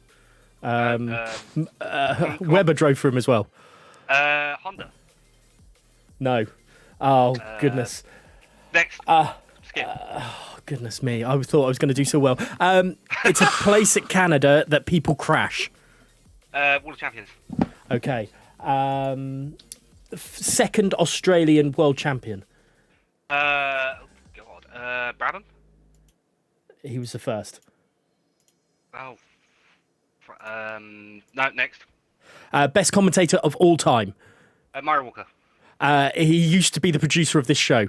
Weber drove for him as well. Honda. No. Oh, goodness. Next. Skip. Oh, goodness me. I thought I was going to do so well. It's a place at Canada that people crash. World of Champions. Okay. Second Australian world champion. God. Braddon. He was the first. Oh. No. Next. Best commentator of all time. Mario Walker. He used to be the producer of this show,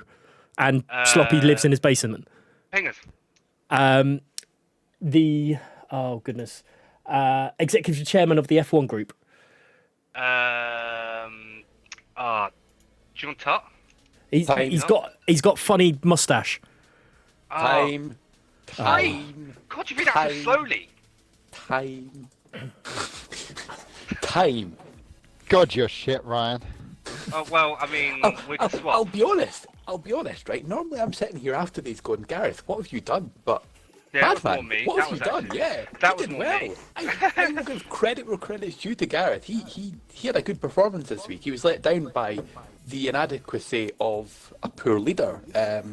and Sloppy lives in his basement. Pingers. Executive chairman of the F1 group. John Tutt. He's got funny mustache. Time. God, you read that so slowly. Time. God, you're shit, Ryan. Well, I mean, we can swap. I'll be honest, right? Normally I'm sitting here after these going, Gareth, what have you done? But Yeah, that was Madman, more me. what That have you was done? actually- Yeah, that he was did more well. me. I will give credit where credit's due to Gareth. He had a good performance this week. He was let down by the inadequacy of a poor leader. Yeah,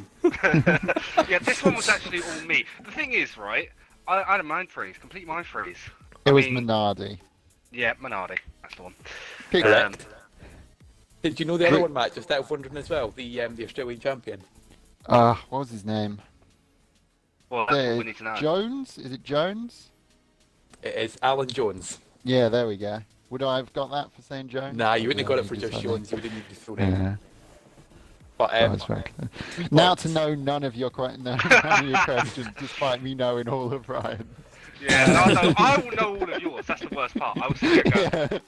this one was actually all me. The thing is, right, I had a mind freeze, complete mind freeze. It I was mean, Minardi. Yeah, Minardi. That's the one. Pick Correct. Did you know the other one, Matt? Just out of wondering as well. The Australian champion. What was his name? Well, that's what we need to know. Jones? Is it Jones? It is Alan Jones. Yeah, there we go. Would I have got that for saying Jones? Nah, you wouldn't have got it for Just just had Jones. You would have needed to throw name. Yeah. But That was very clear. 3 Now points. to know none of your questions, despite me knowing all of Ryan. Yeah, I will know all of yours. That's the worst part. I will sit here and go,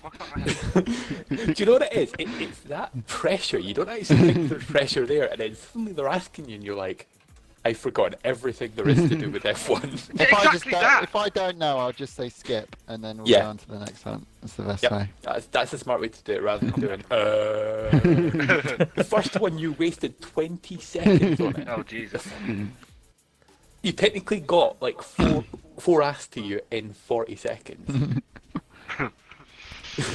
why can't I have Do you know what it is? It's that pressure. You don't actually think there's pressure there, and then suddenly they're asking you, and you're like, I've forgotten everything there is to do with F1. Yeah, exactly that. If I don't know, I'll just say skip, and then we'll Yeah. go on to the next one. That's the best Yep. way. That's a smart way to do it, rather than doing. The first one you wasted 20 seconds on it. Oh, Jesus. You technically got like four asked to you in 40 seconds.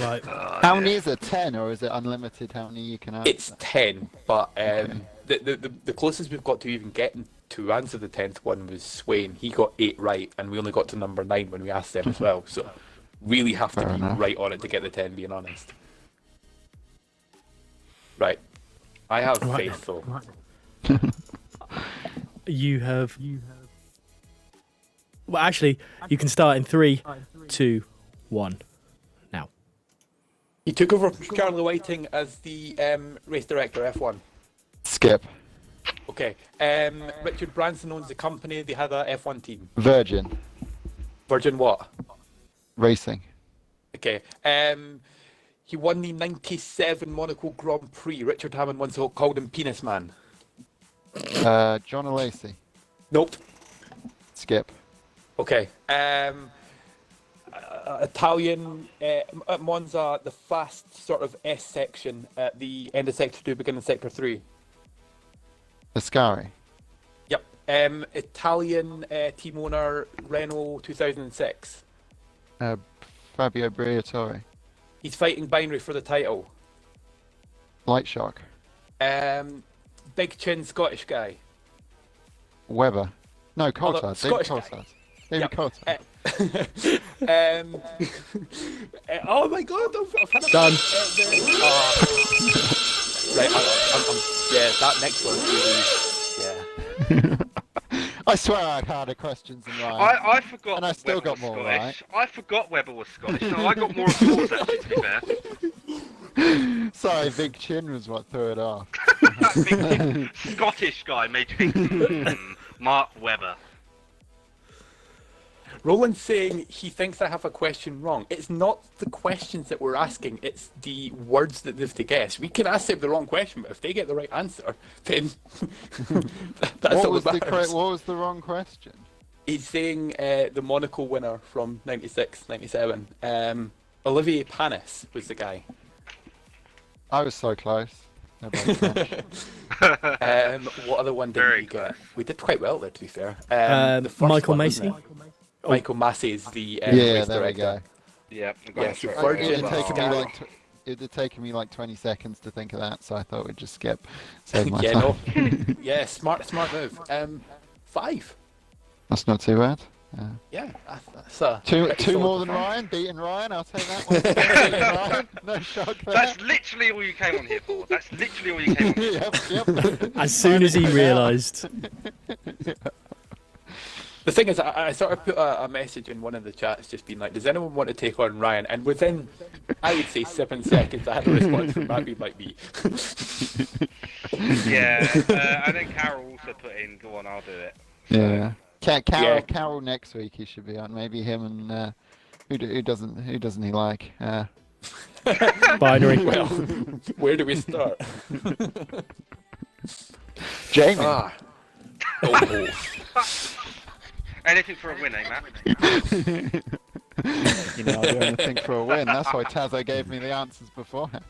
Right. How many is it? 10, or is it unlimited? How many you can answer? It's 10, but the closest we've got to even getting to answer the 10th one was Swain. He got 8 right, and we only got to number 9 when we asked them as well. So really have to Fair be enough. right on it to get the 10, being honest. Right. I have Right. faith, though. You have. Well, actually, you can start in 3, 2, 1. Now. He took over from Charlie Whiting as the race director, F1. Skip. Okay. Richard Branson owns the company. They had a F1 team. Virgin. Virgin what? Racing. Okay. He won the 97 Monaco Grand Prix. Richard Hammond once called him Penis Man. John Alesi. Nope. Skip. Okay. Italian at Monza, the fast sort of S section at the end of Sector 2, beginning of Sector 3. Ascari. Yep. Italian team owner, Renault 2006. Fabio Briatore. He's fighting Binary for the title. Light Shock. Big chin Scottish guy. Weber. No, Coulthard. David Scottish guy. Coulthard. David Yep. Coulthard. Oh my god, I've had a Done. Right, yeah, that next one's really, yeah. I swear I'd harder questions than Ryan. I forgot. And I still Webber got was more Scottish. I forgot Webber was Scottish. No, I got more of yours actually. To be fair, Sorry, Big Chin was what threw it off. that big Scottish guy made you think. Mark Webber. Roland's saying he thinks I have a question wrong. It's not the questions that we're asking, it's the words that they've to guess. We can ask them the wrong question, but if they get the right answer, then that's What all was, that matters. what was the wrong question? He's saying the Monaco winner from 96, 97. Olivier Panis was the guy. I was so close. Nobody touched. What other one did Very we get? We did quite well there, to be fair. The first Michael one, wasn't Macy. it? Michael Massey is the Yeah, race there we director. go. Yeah. Yeah, so It Virgin had taken me Sky. like it had taken me like 20 seconds to think of that, so I thought we'd just skip. Save my Yeah, time. no. Yeah, smart move. 5. That's not too bad. Yeah, that's a Two pretty two solid more than performance. Ryan, beating Ryan. I'll take that one. Beating Ryan, no shock there. That's literally all you came on here for. That's literally all you came on here yep. As soon as he realised. The thing is, I sort of put a message in one of the chats just being like, does anyone want to take on Ryan? And within, I would say 7 seconds, I had a response from Matt being like me. for. Yeah. And then Carol also put in, go on, I'll do it. Yeah. Carol, Yeah. Carol next week he should be on. Maybe him and who doesn't he like? Binary. Well, where do we start? Jamie. Ah. Oh. Anything for a win, eh, Matt? You know, I'll do anything for a win. That's why Tazo gave me the answers beforehand.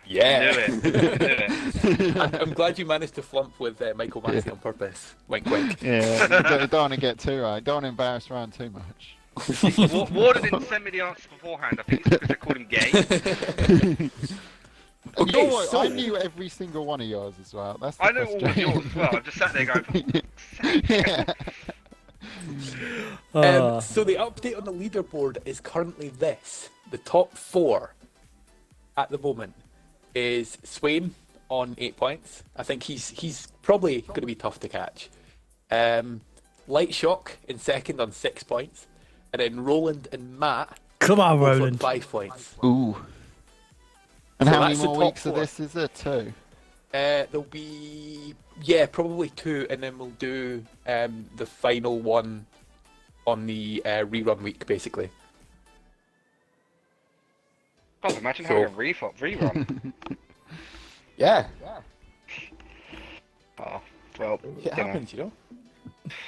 Yeah. Do it. I'm glad you managed to flump with Michael Massey on purpose. Wink, wink. Yeah. You don't want to get too right. Don't want to embarrass Ryan too much. Warden didn't send me the answers beforehand. I think it's because they called him gay. You know what? so- I knew every single one of yours as well. That's the I know all of yours as well. I'm just sat there going, for fuck's sake. Yeah. So the update on the leaderboard is currently this. The top 4 at the moment. is Swain on 8 points. I think he's probably going to be tough to catch. Light Shock in second on 6 points, and then Roland and Matt Come on, both on Roland. 5 points. Ooh. And So how many that's the more top weeks of four. this is there? 2. There'll be probably 2, and then we'll do the final one on the rerun week, basically. God, imagine So- having a rerun. Yeah, Oh, well, it you know. happens, you know.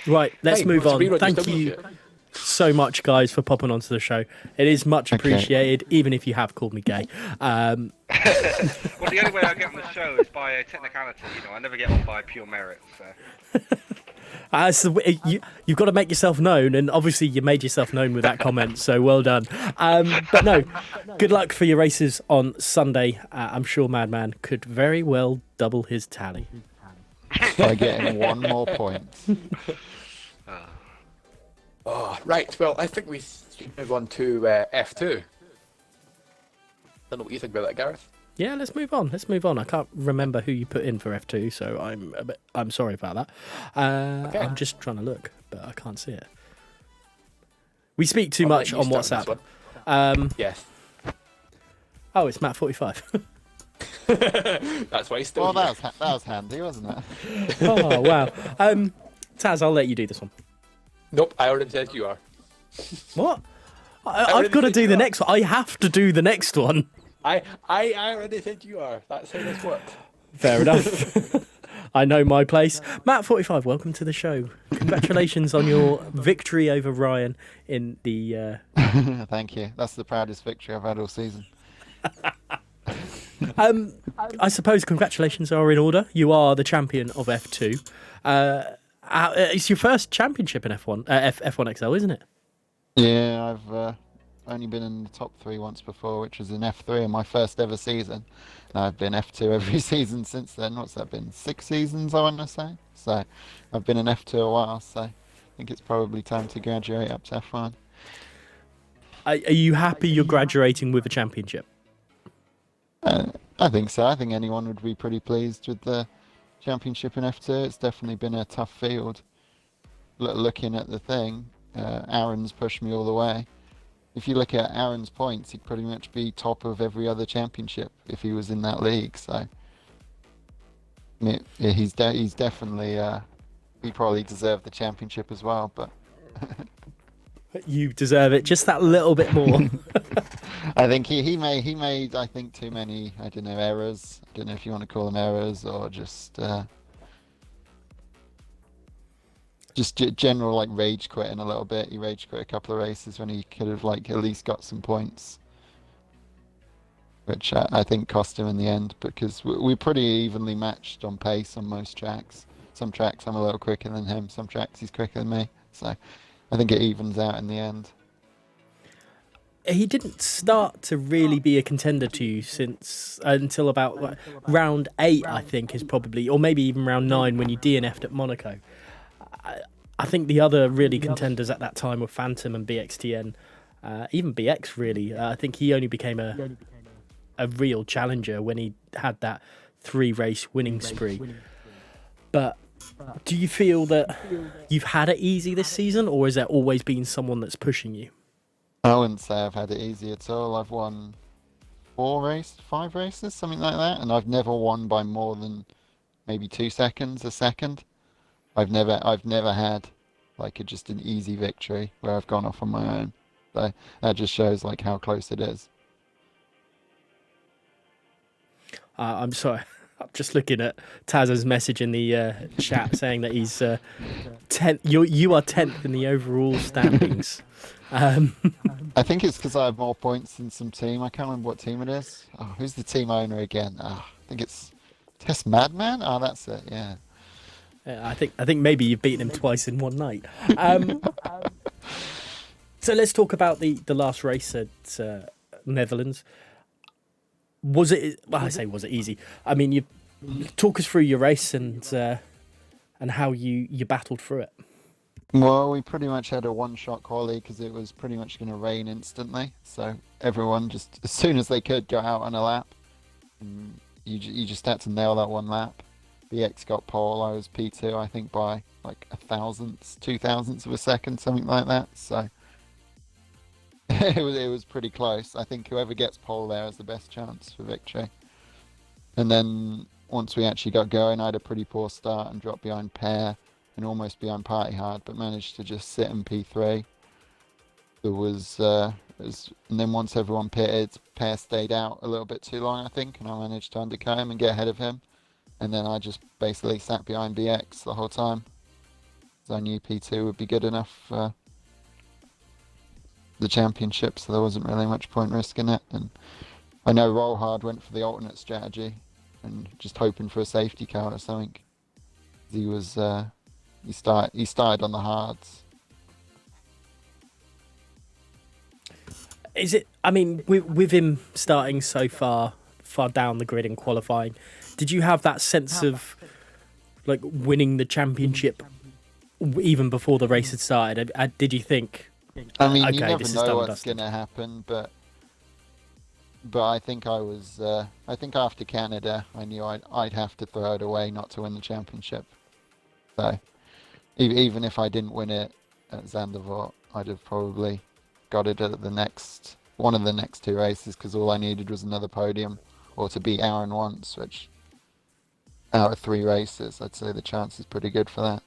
Right, let's Hey, move it's a on. rerun, Thank just double you shit. so much, guys, for popping onto the show. It is much Okay. appreciated, even if you have called me gay. Well, the only way I get on the show is by a technicality. You know, I never get on by pure merit. So. You've got to make yourself known, and obviously you made yourself known with that comment, so well done. But no, good luck for your races on Sunday. I'm sure Madman could very well double his tally. By getting 1 more point. Oh, right. Well, I think we should move on to F2. Don't know what you think about that, Gareth. Yeah, let's move on. Let's move on. I can't remember who you put in for F2, so I'm sorry about that. Okay. I'm just trying to look, but I can't see it. We speak too I'll much let you on start this WhatsApp. one. Yes. Oh, it's Matt45. That's why he's still Well, here. that was handy, wasn't it? Oh, wow. Taz, I'll let you do this one. Nope, I already said you are. What? already I've got to said do you the are. next one. I have to do the next one. I already said you are. That's how this works. Fair enough. I know my place. Matt45, welcome to the show. Congratulations on your victory over Ryan in the... Thank you. That's the proudest victory I've had all season. I suppose congratulations are in order. You are the champion of F2. It's your first championship in F1, F1 XL, isn't it? Yeah, I've only been in the top 3 once before, which was in F3 in my first ever season. And I've been F2 every season since then. What's that been? 6 seasons, I want to say. So I've been in F2 a while, so I think it's probably time to graduate up to F1. Are you happy you're graduating with a championship? I think so. I think anyone would be pretty pleased with the championship in F2. It's definitely been a tough field. Looking at the thing, Aaron's pushed me all the way. If you look at Aaron's points, he'd pretty much be top of every other championship if he was in that league. So he's definitely he probably deserved the championship as well. But You deserve it just that little bit more. I think he made I think too many errors. I don't know if you want to call them errors or just general like rage quitting a little bit. He rage quit a couple of races when he could have like at least got some points, which I think cost him in the end because we're pretty evenly matched on pace on most tracks. Some tracks I'm a little quicker than him. Some tracks he's quicker than me. So I think it evens out in the end. He didn't start to really be a contender to you since until about round 8, I think, is probably, or maybe even round 9 when you DNF'd at Monaco. I think the other really contenders at that time were Phantom and BXTN, even BX really. I think he only became a real challenger when he had that 3-race winning spree. But do you feel that you've had it easy this season, or has there always been someone that's pushing you? I wouldn't say I've had it easy at all. I've won 5 races, something like that, and I've never won by more than maybe 2 seconds a second. I've never had like just an easy victory where I've gone off on my own. So that just shows like how close it is. I'm sorry. I'm just looking at Taz's message in the chat saying that he's 10th. You are 10th in the overall standings. I think it's because I have more points than some team. I can't remember what team it is. Oh, who's the team owner again? I think it's Test Madman. Oh, that's it. Yeah. I think maybe you've beaten him twice in one night. So let's talk about the last race at Netherlands. Was it? Well, I say was it easy? I mean, you talk us through your race and how you battled through it. Well, we pretty much had a one-shot quali because it was pretty much going to rain instantly. So everyone just, as soon as they could, got out on a lap. And you just had to nail that one lap. BX got pole. I was P2, I think, by like 1,000th, 2,000ths of a second, something like that. So it was pretty close. I think whoever gets pole there has the best chance for victory. And then once we actually got going, I had a pretty poor start and dropped behind Pear and almost behind Party Hard, but managed to just sit in P3. There was, and then once everyone pitted, Pear stayed out a little bit too long, I think, and I managed to undercut him and get ahead of him. And then I just basically sat behind BX the whole time, because I knew P2 would be good enough for the championship, so there wasn't really much point risking it. And I know Roll Hard went for the alternate strategy and just hoping for a safety car or something. He was he started on the hards. Is it? I mean, with him starting so far down the grid in qualifying, did you have that sense of like winning the championship even before the race had started? Did you think? I mean, Okay, you never this is know done and what's dusted. going to happen, but I think I was. I think after Canada, I knew I'd have to throw it away not to win the championship. So even if I didn't win it at Zandvoort, I'd have probably got it at one of the next two races, because all I needed was another podium or to beat Aaron once, which out of 3 races, I'd say the chance is pretty good for that.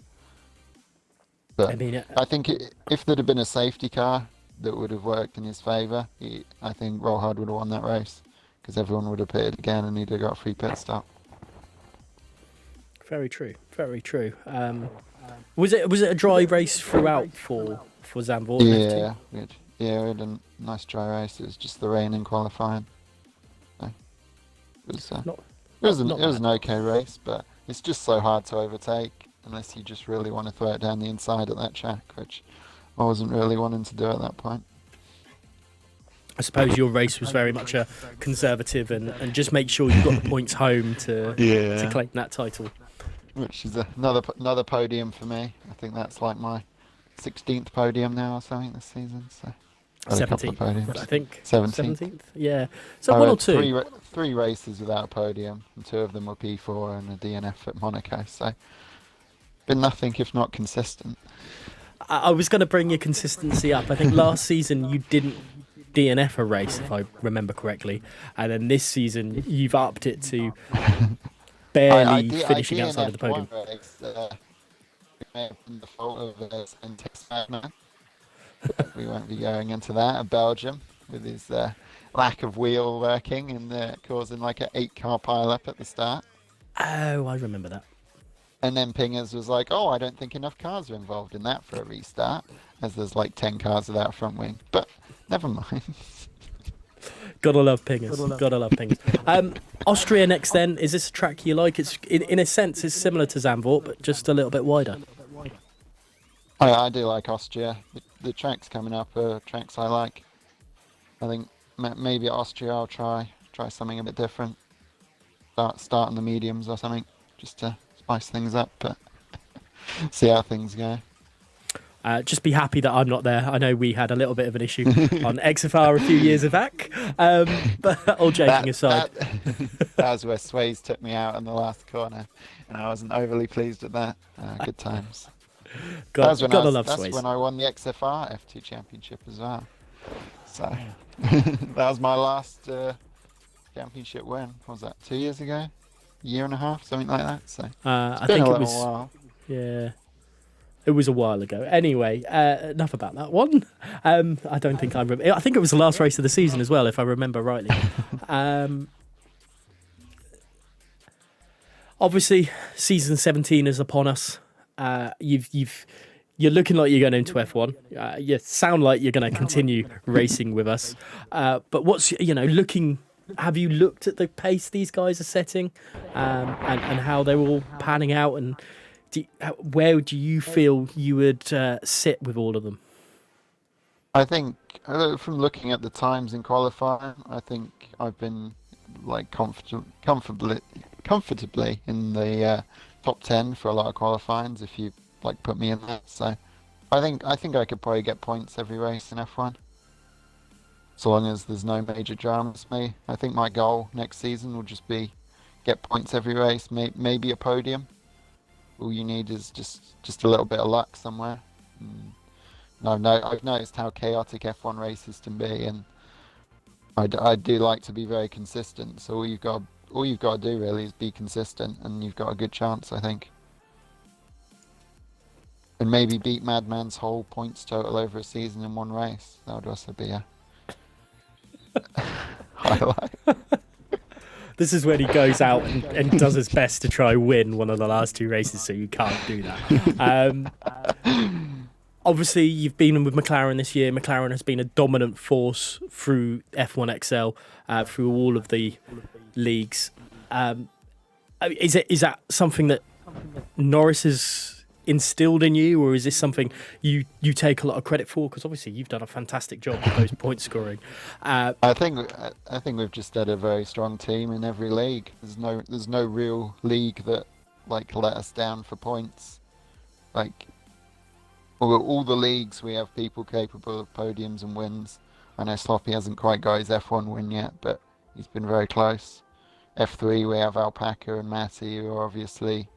But I mean, I think if there'd have been a safety car that would have worked in his favour, I think Rollhard would have won that race, because everyone would have pitted again and he'd have got a free pit stop. very true. Very true. Was it a dry race throughout for Zandvoort? Yeah, we had a nice dry race. It was just the rain in qualifying. So it was Not- it was not an okay race, but it's just so hard to overtake unless you just really want to throw it down the inside at that track, which I wasn't really wanting to do at that point. I suppose your race was very much a conservative and just make sure you got the points home to claim that title. Which is another podium for me. I think that's like my 16th podium now or something this season. So got a couple of 17th, podiums. I think. 17th. 17th? Yeah. So I one or had two. three races without a podium, and 2 of them were P4 and a DNF at Monaco. So been nothing if not consistent. I was going to bring your consistency up. I think last season you didn't DNF a race, if I remember correctly, and then this season you've upped it to barely finishing outside of the podium. One race, it may have been the fault of Syntex Magna. We won't be going into that. At Belgium, with his lack of wheel working and causing like an 8-car pile-up at the start. Oh, I remember that. And then Pingers was like, oh, I don't think enough cars are involved in that for a restart, as there's like 10 cars without a front wing. But never mind. Gotta love pingers. Gotta love pingers. Austria next then. Is this a track you like? It's in a sense it's similar to Zandvoort, but just a little bit wider. I do like Austria. The tracks coming up are tracks I like. I think maybe at Austria I'll try something a bit different. Start on the mediums or something, just to spice things up, but see how things go. Just be happy that I'm not there. I know we had a little bit of an issue on XFR a few years back, but all joking aside. That was where Sways took me out in the last corner, and I wasn't overly pleased with that. Good times. That's when I won the XFR F2 Championship as well. So that was my last championship win. What was that, 2 years ago? A year and a half, something like that. So I been think a it little was. while. Yeah. It was a while ago. Anyway, enough about that one. I don't think I remember. I think it was the last race of the season as well, if I remember rightly. Obviously, season 17 is upon us. You're looking like you're going into F1. You sound like you're going to continue racing with us. But what's looking? Have you looked at the pace these guys are setting, and how they're all panning out and? Where do you feel you would sit with all of them? I think from looking at the times in qualifying, I think I've been like comfortably in the top 10 for a lot of qualifyings. If you like put me in that, so I think I could probably get points every race in F1. so long as there's no major dramas. I think my goal next season will just be get points every race, maybe a podium. All you need is just a little bit of luck somewhere. I've noticed how chaotic F1 races can be, and I do like to be very consistent. So all you've got to do really is be consistent, and you've got a good chance, I think. And maybe beat Madman's whole points total over a season in one race. That would also be a highlight. This is when he goes out and does his best to try win one of the last 2 races, so you can't do that. Obviously, you've been with McLaren this year. McLaren has been a dominant force through F1 XL, through all of the leagues. Is that something that Norris has instilled in you, or is this something you take a lot of credit for? Because obviously you've done a fantastic job with those point scoring. I think we've just had a very strong team in every league. There's no real league that like let us down for points. Like all the leagues, we have people capable of podiums and wins. I know Sloppy hasn't quite got his F1 win yet, but he's been very close. F3, we have Alpaca and Matty, who are obviously...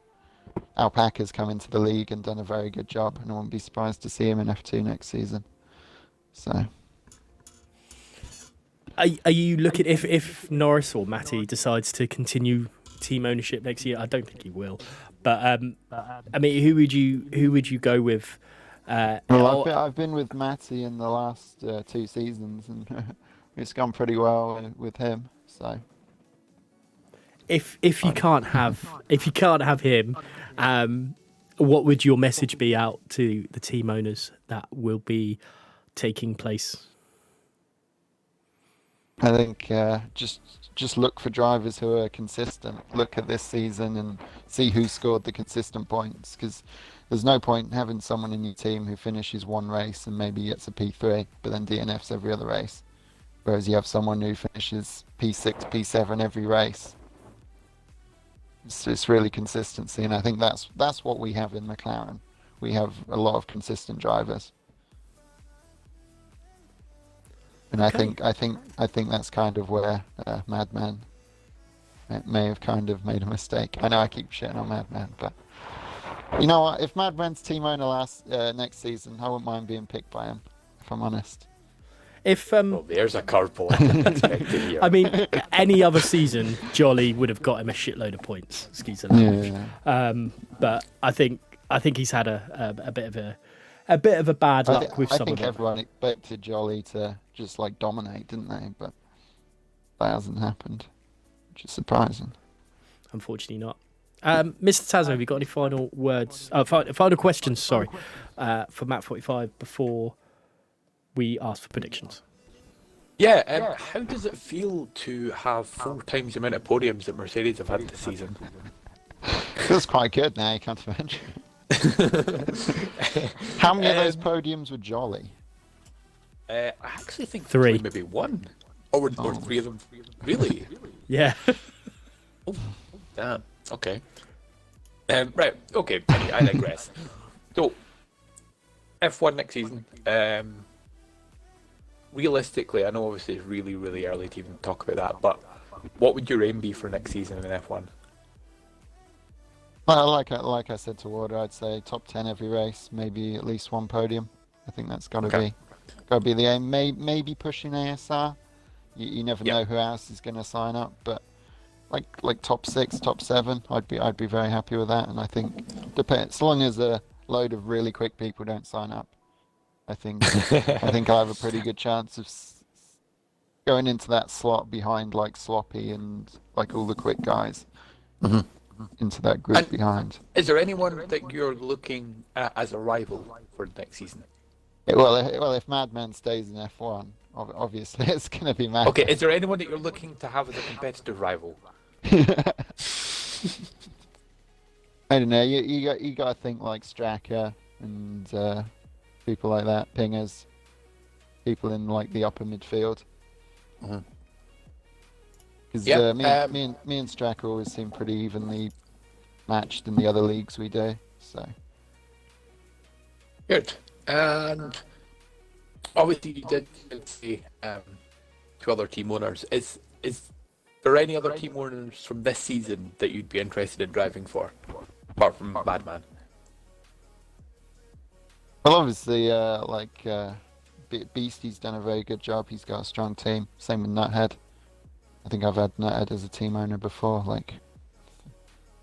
Alpaca's come into the league and done a very good job, and I wouldn't be surprised to see him in F2 next season. So, are you looking if Norris or Matty decides to continue team ownership next year? I don't think he will, but I mean, who would you go with? Well, I've been with Matty in the last 2 seasons, and it's gone pretty well with him. So. If you can't have him, what would your message be out to the team owners that will be taking place? I think just look for drivers who are consistent. Look at this season and see who scored the consistent points, because there's no point in having someone in your team who finishes one race and maybe gets a P3 but then DNFs every other race, whereas you have someone who finishes P6, P7 every race. It's really consistency, and I think that's what we have in McLaren. We have a lot of consistent drivers, and okay. I think that's kind of where Madman may have kind of made a mistake. I know I keep shitting on Madman, but you know what? If Madman's team owner next season, I wouldn't mind being picked by him, if I'm honest. If well, there's a curveball unexpected here. I mean, any other season, Jolly would have got him a shitload of points. Excuse me. Yeah. But I think he's had a bit of a bad luck with some of them. I think everyone expected Jolly to just like dominate, didn't they? But that hasn't happened, which is surprising. Unfortunately, not. Mr. Tazo, have you got any final words? Final questions. Sorry, for Matt 45 before we ask for predictions. Yeah, how does it feel to have 4 times the amount of podiums that Mercedes have had this season? Feels quite good now, you can't imagine. How many of those podiums were Jolly? I actually think 3. Maybe 1. Or 3 of them. Really? Yeah. Oh, damn. Okay. Right, okay, I digress. So, F1 next season. Realistically, I know obviously it's really, really early to even talk about that, but what would your aim be for next season in F1? Well, like I said to Warder, I'd say top 10 every race, maybe at least 1 podium. I think that's got to be the aim. Maybe pushing ASR. You never know who else is going to sign up, but like top 6, top 7, I'd be very happy with that. And I think as long as a load of really quick people don't sign up, I think I'll have a pretty good chance of going into that slot behind like Sloppy and like all the quick guys. Mm-hmm. Into that group behind. Is there anyone that you're looking at as a rival for next season? Well, if Madman stays in F1, obviously it's going to be Madman. Okay, is there anyone that you're looking to have as a competitive rival? I don't know. You got to think like Straka and people like that, Pingers, people in like the upper midfield. Because me and Straka always seem pretty evenly matched in the other leagues we do. So good. And obviously you did say to other team owners. Is there any other team owners from this season that you'd be interested in driving for, apart from Madman? Well, obviously, Beastie's done a very good job. He's got a strong team. Same with Nuthead. I think I've had Nuthead as a team owner before, like,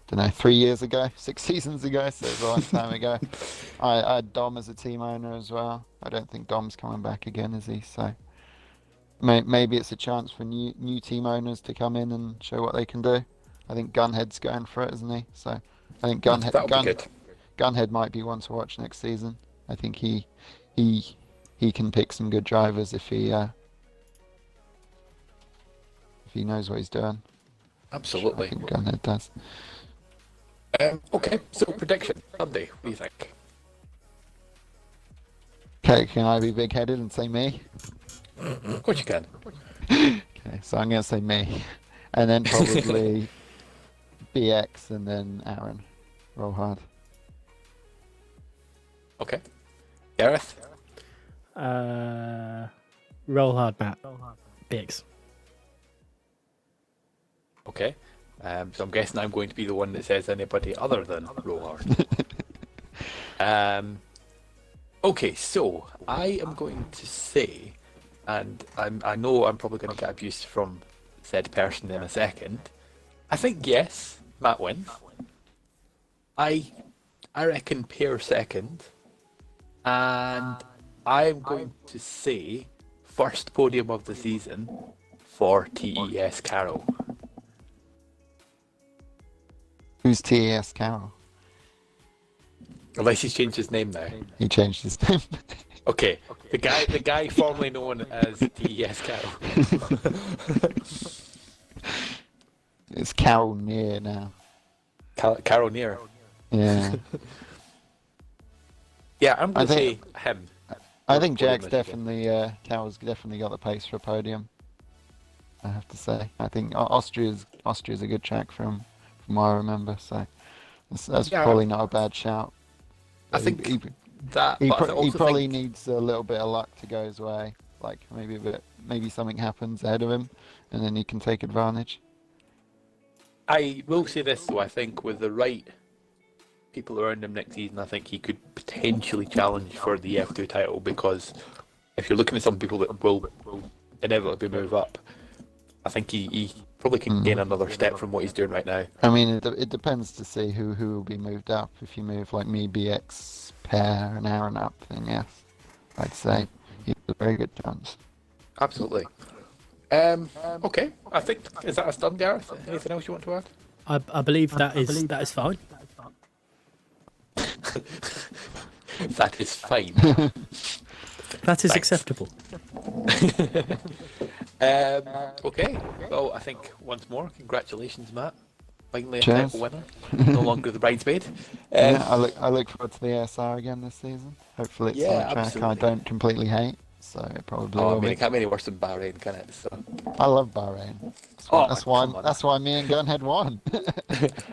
don't know, 3 years ago, 6 seasons ago, so it's a long time ago. I had Dom as a team owner as well. I don't think Dom's coming back again, is he? So maybe it's a chance for new team owners to come in and show what they can do. I think Gunhead's going for it, isn't he? So I think Gunhead might be one to watch next season. I think he can pick some good drivers if he knows what he's doing. Absolutely. I think Gunhead does. Okay, so prediction Sunday. What do you think? Okay, can I be big-headed and say me? Of course you can. Okay, so I'm going to say me. And then probably BX and then Aaron. Roll hard. Okay. Gareth? Roll hard, Matt. Bix. Okay. So I'm guessing I'm going to be the one that says anybody other than roll hard. Okay, so I am going to say, and I know I'm probably going to get abuse from said person in a second. I think yes, Matt wins. I reckon Pear second, and I'm going to say first podium of the season for TES Carroll. Who's TES Carroll? Unless he's changed his name now. He changed his name. Okay, the guy formerly known as TES Carroll. It's Carroll Near now. Carroll Near. Yeah. Yeah, I'm going to say think- him. I think Podium Jack's this year. definitely, Carroll's definitely got the pace for a podium. I have to say. I think Austria's a good track from what I remember, so that's Yeah. probably not a bad shout. I think he that. He, but I pro- he also probably think- needs a little bit of luck to go his way. Like maybe something happens ahead of him, and then he can take advantage. I will say this though. I think with the right people around him next season, I think he could potentially challenge for the F2 title, because if you're looking at some people that will inevitably move up, I think he probably can gain another step from what he's doing right now. I mean, it depends to see who will be moved up. If you move like me, BX, Pear, and Aaron up, then yes, I'd say he's a very good chance. Absolutely. Okay, I think is that us done, Gareth? Anything else you want to add? I believe that is fine. That is fine. That is Thanks. acceptable. Okay, well, I think once more, congratulations, Matt. Finally a Cheers. title winner, no longer the bridesmaid. Yeah, I look forward to the ASR again this season. Hopefully it's Yeah, on a track I absolutely. don't completely hate, so it probably Oh, I will mean, be. it can't be any worse than Bahrain, can it? So, I love Bahrain. Oh, That's come on. why me and Gunhead won.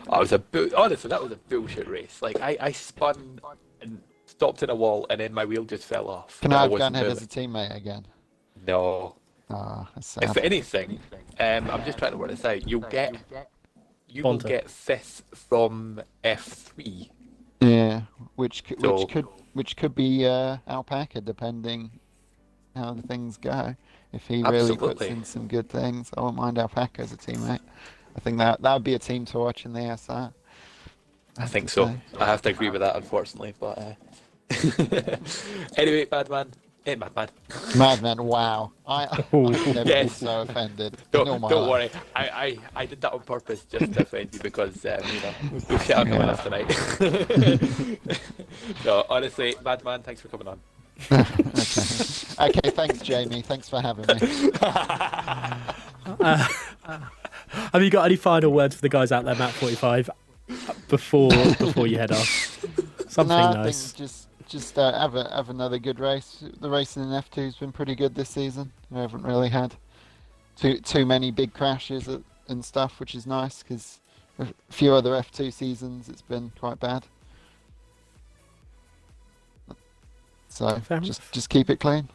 honestly, that was a bullshit race. Like, I spun and stopped in a wall, and then my wheel just fell off. Can I have wasn't Gunhead moving. as a teammate again? No. Ah, that's If sad. anything, I'm just trying to work this out. You will Bonta. get fifth from F3. Yeah, which So- could be Alpaca, depending how the things go. If he really puts Absolutely. in some good things, I won't mind Alpaca as a teammate. I think that would be a team to watch in the ASR. I think so. say. I have to agree with that, unfortunately. But anyway, Madman. Madman, wow! I've never been Yes. so offended. Don't, in all my don't life. worry. I did that on purpose just to offend you because we've shit on coming Yeah. off tonight. No, honestly, Madman, thanks for coming on. Okay, thanks, Jamie. Thanks for having me. Have you got any final words for the guys out there, Matt 45, before you head off? Something No, I nice. think just have another good race. The racing in F2 has been pretty good this season. We haven't really had too many big crashes and stuff, which is nice because a few other F2 seasons it's been quite bad. So Fair enough. just keep it clean.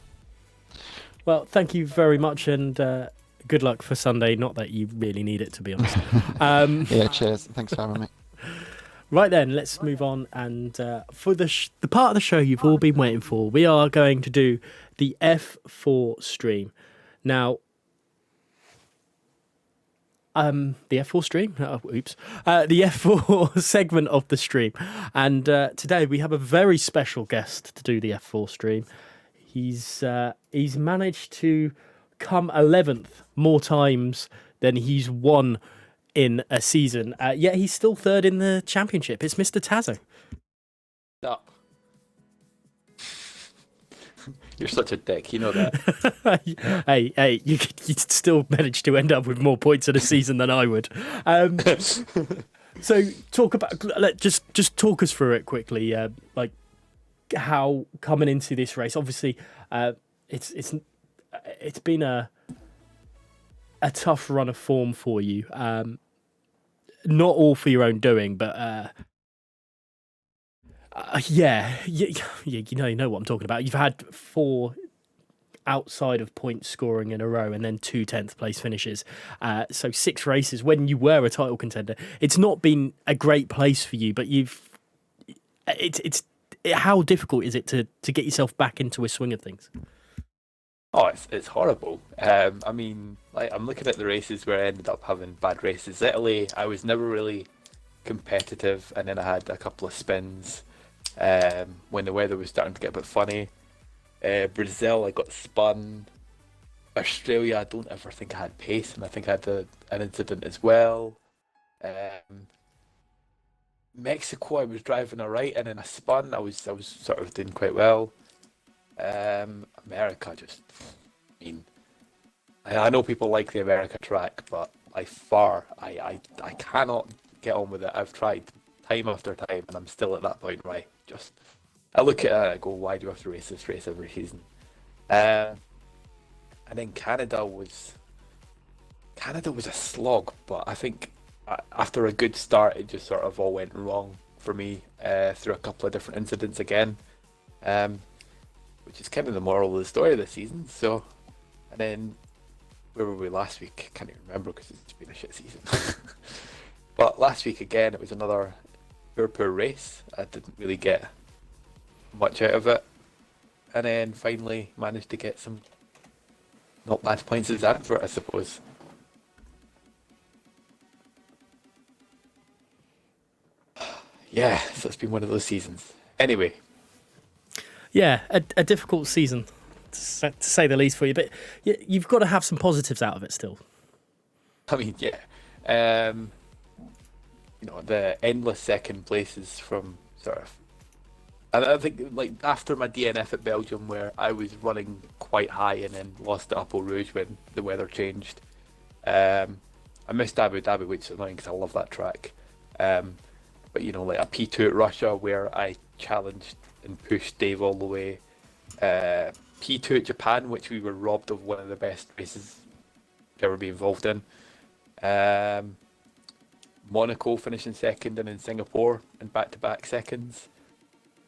Well, thank you very much, and good luck for Sunday. Not that you really need it, to be honest. Yeah, cheers. Thanks for having me. Right then, let's move on. And for the part of the show you've all been waiting for, we are going to do the F4 stream. Now, the F4 stream? The F4 segment of the stream. And today we have a very special guest to do the F4 stream. He's managed to come 11th more times than he's won in a season, yet he's still third in the championship. It's Mr. Tazzo. Up. You're such a dick, you know that. hey, you still managed to end up with more points in a season than I would. So just talk us through it quickly, like how coming into this race. Obviously, it's been a tough run of form for you. Not all for your own doing, but you know what I'm talking about. You've had 4 outside of point scoring in a row, and then 2 10th place finishes. So 6 races when you were a title contender. It's not been a great place for you, but how difficult is it to get yourself back into a swing of things? Oh, it's horrible. I mean, like, I'm looking at the races where I ended up having bad races. Italy, I was never really competitive, and then I had a couple of spins when the weather was starting to get a bit funny. Brazil, I got spun. Australia, I don't ever think I had pace, and I think I had an incident as well. Mexico, I was driving alright, and then I spun. I was sort of doing quite well. America, I mean, I know people like the America track, but I cannot get on with it. I've tried time after time, and I'm still at that point where I look at it and I go, why do I have to race this race every season? And then Canada was a slog, but I think after a good start, it just sort of all went wrong for me through a couple of different incidents again. Which is kind of the moral of the story of this season. So, and then where were we last week? I can't even remember because it's been a shit season. But last week again, it was another poor race. I didn't really get much out of it, and then finally managed to get some not bad points as Zandvoort, I suppose. Yeah, so it's been one of those seasons. Anyway. Yeah, a difficult season, to say the least, for you. But you've got to have some positives out of it still. I mean, yeah. The endless second places from sort of... And I think, like, after my DNF at Belgium, where I was running quite high and then lost at Apple Rouge when the weather changed. I missed Abu Dhabi, which is annoying because I love that track. But, like a P2 at Russia, where I challenged and pushed Dave all the way. P2 at Japan, which we were robbed of one of the best races to ever be involved in. Monaco finishing second, and in Singapore in back-to-back seconds.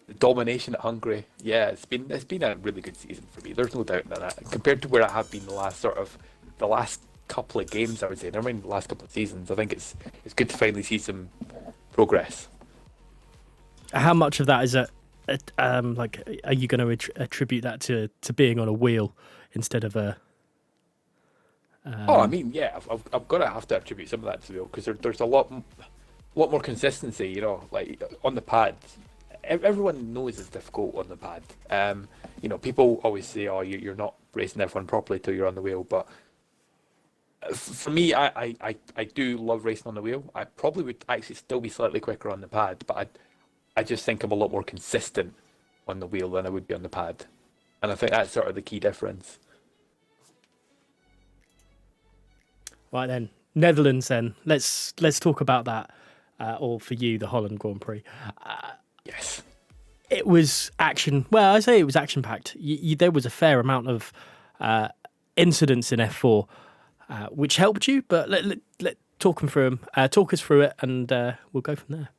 The domination at Hungary, yeah, it's been a really good season for me. There's no doubt in that. Compared to where I have been the last couple of games, I would say, never mind the last couple of seasons. I think it's good to finally see some progress. How much of that is are you going to attribute that to being on a wheel instead of a? I mean, yeah, I've got to have to attribute some of that to the wheel, because there's a lot more consistency. Like on the pad, everyone knows it's difficult on the pad. People always say, "Oh, you're not racing F1 properly till you're on the wheel," but for me, I do love racing on the wheel. I probably would actually still be slightly quicker on the pad, but I just think I'm a lot more consistent on the wheel than I would be on the pad. And I think that's sort of the key difference. Right then, Netherlands then. Let's talk about that, or for you, the Holland Grand Prix. Yes. It was action. Well, I say it was action-packed. There was a fair amount of incidents in F4, which helped you, but let talk us through it, and we'll go from there.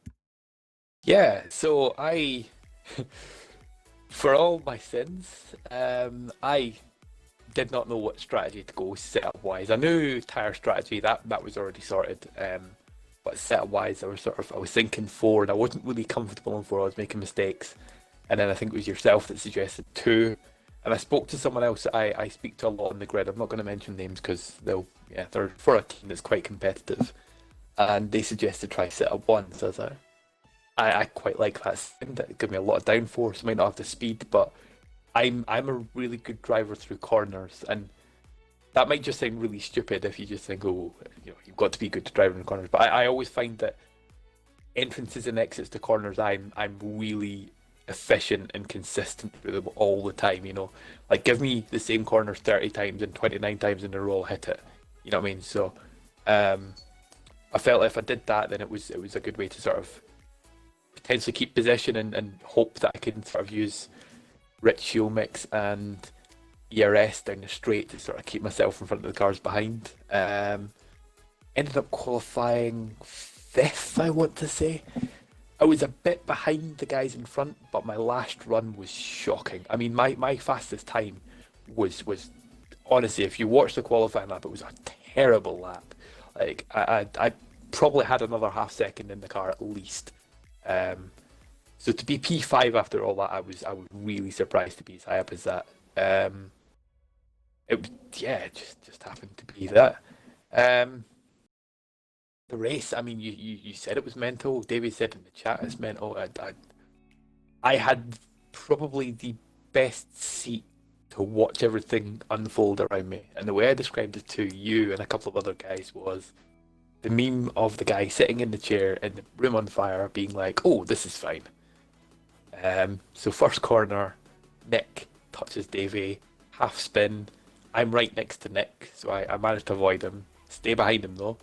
Yeah, so for all my sins, I did not know what strategy to go setup wise. I knew tyre strategy that was already sorted, but setup wise, I was thinking 4, and I wasn't really comfortable on 4. I was making mistakes, and then I think it was yourself that suggested 2. And I spoke to someone else that I speak to a lot on the grid. I'm not going to mention names because they're for a team that's quite competitive, and they suggested try setup 1. So I was like, I quite like that thing. That gives me a lot of downforce. Might not have the speed, but I'm a really good driver through corners, and that might just sound really stupid if you just think, oh, you've got to be good to drive in corners. But I always find that entrances and exits to corners, I'm really efficient and consistent through them all the time. Like give me the same corners 30 times and 29 times in a row, I'll hit it. You know what I mean? So I felt if I did that, then it was a good way to sort of potentially keep possession and hope that I can sort of use rich fuel mix and ERS down the straight to sort of keep myself in front of the cars behind. Ended up qualifying 5th, I want to say. I was a bit behind the guys in front, but my last run was shocking. I mean, my fastest time was honestly, if you watch the qualifying lap, it was a terrible lap. Like I probably had another half second in the car at least. So to be P5 after all that, I was really surprised to be as high up as that. It just happened to be that. The race, I mean, you said it was mental. David said in the chat it's mental. I had probably the best seat to watch everything unfold around me, and the way I described it to you and a couple of other guys was the meme of the guy sitting in the chair in the room on fire being like, oh, this is fine. So first corner, Nick touches Davey, half spin. I'm right next to Nick, so I managed to avoid him. Stay behind him though.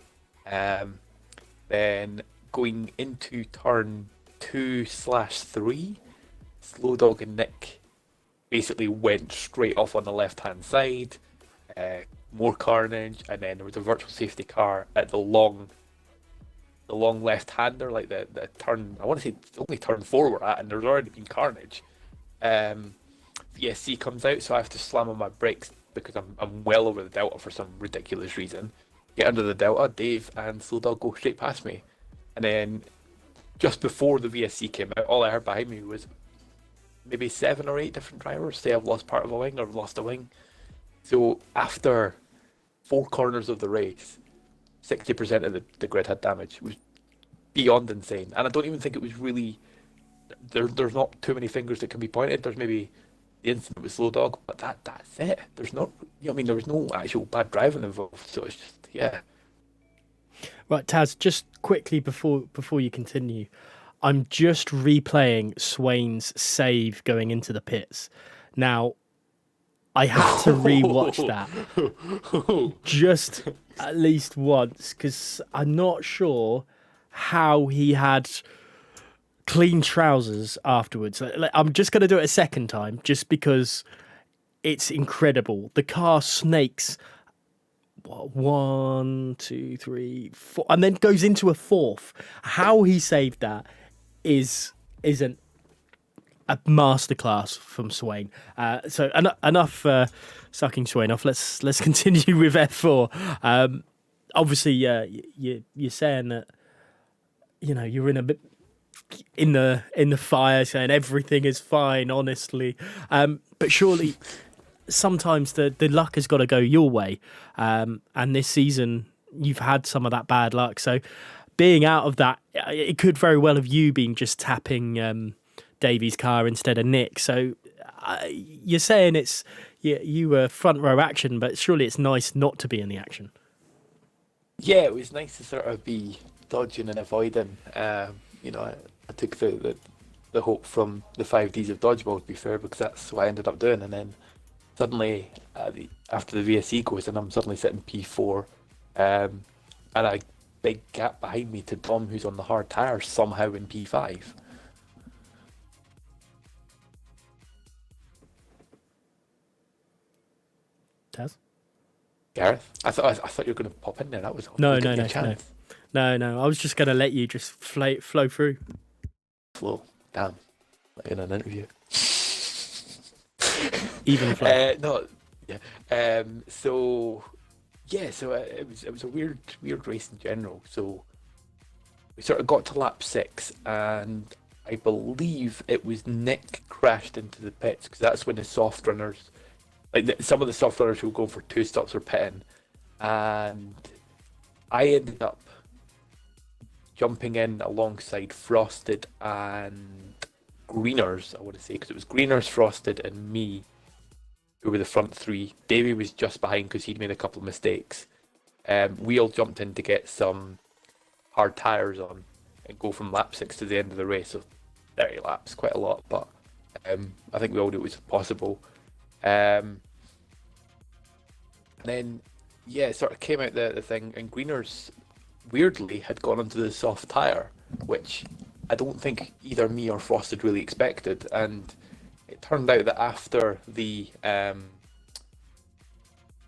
Then going into turn 2/3, Slow Dog and Nick basically went straight off on the left-hand side. More carnage, and then there was a virtual safety car at the long left-hander, like the turn. I want to say it's only turn 4 we're at, and there's already been carnage. VSC comes out, so I have to slam on my brakes because I'm well over the delta for some ridiculous reason. Get under the delta, Dave and Slow Dog go straight past me, and then just before the VSC came out, all I heard behind me was maybe 7 or 8 different drivers say I've lost part of a wing or lost a wing. So after 4 corners of the race, 60% of the grid had damage. It was beyond insane, and I don't even think it was really. There's not too many fingers that can be pointed. There's maybe the incident with Slow Dog, but that's it. There's not. I mean, there was no actual bad driving involved. So it's just Right, Taz. Just quickly before you continue, I'm just replaying Swain's save going into the pits. Now, I had to rewatch that just at least once because I'm not sure how he had clean trousers afterwards. I'm just going to do it a second time just because it's incredible. The car snakes 1, 2, 3, 4, and then goes into a 4th. How he saved that isn't a masterclass from Swain. So enough sucking Swain off. Let's continue with F4. Obviously, you're saying that you're in a bit in the fire, saying everything is fine, honestly. But surely sometimes the luck has got to go your way. And this season you've had some of that bad luck. So being out of that, it could very well have you been just tapping Davy's car instead of Nick. So you're saying you were front row action, but surely it's nice not to be in the action. Yeah, it was nice to sort of be dodging and avoiding. I took the hope from the 5Ds of dodgeball, to be fair, because that's what I ended up doing. And then suddenly, after the VSE goes, and I'm suddenly sitting P4, and a big gap behind me to Dom, who's on the hard tyres, somehow in P5. Taz? Gareth? I thought you were going to pop in there. That was all. No. I was just going to let you just flow through. Flow. Damn. Like in an interview. Even flow. No. So it was a weird race in general. So we sort of got to lap 6, and I believe it was Nick crashed into the pits, because that's when the soft runners, some of the soft runners who go for 2 stops were pitting, and I ended up jumping in alongside Frosted and Greeners, I want to say, because it was Greeners, Frosted, and me who were the front 3. Davey was just behind because he'd made a couple of mistakes. We all jumped in to get some hard tyres on and go from lap 6 to the end of the race. So 30 laps, quite a lot, but I think we all knew it was possible. And then, yeah, it sort of came out the thing, and Greeners weirdly had gone onto the soft tyre, which I don't think either me or Frosted really expected. And it turned out that after the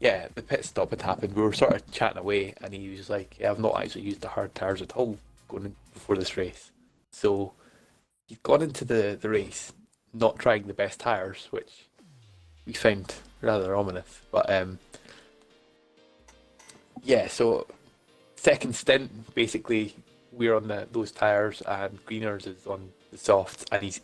pit stop had happened, we were sort of chatting away, and he was like, "Yeah, I've not actually used the hard tyres at all going in before this race." So he'd gone into the race not trying the best tyres, which we found rather ominous. But so second stint, basically, we're on those tyres, and Greeners is on the softs, and he's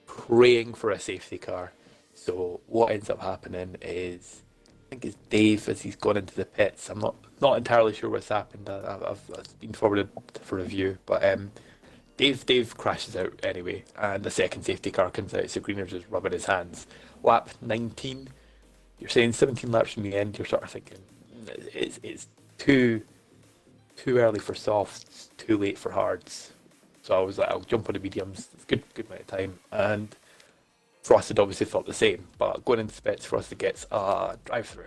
praying for a safety car. So what ends up happening is, I think it's Dave, as he's gone into the pits. I'm not entirely sure what's happened. I've been forwarded for review, but Dave crashes out anyway, and the second safety car comes out, so Greeners is rubbing his hands. Lap 19, you're saying 17 laps from the end, you're sort of thinking it's too early for softs, too late for hards. So I was like, I'll jump on the mediums. It's good amount of time. And Frosted obviously thought the same, but going into the pits, Frosted gets a drive-through.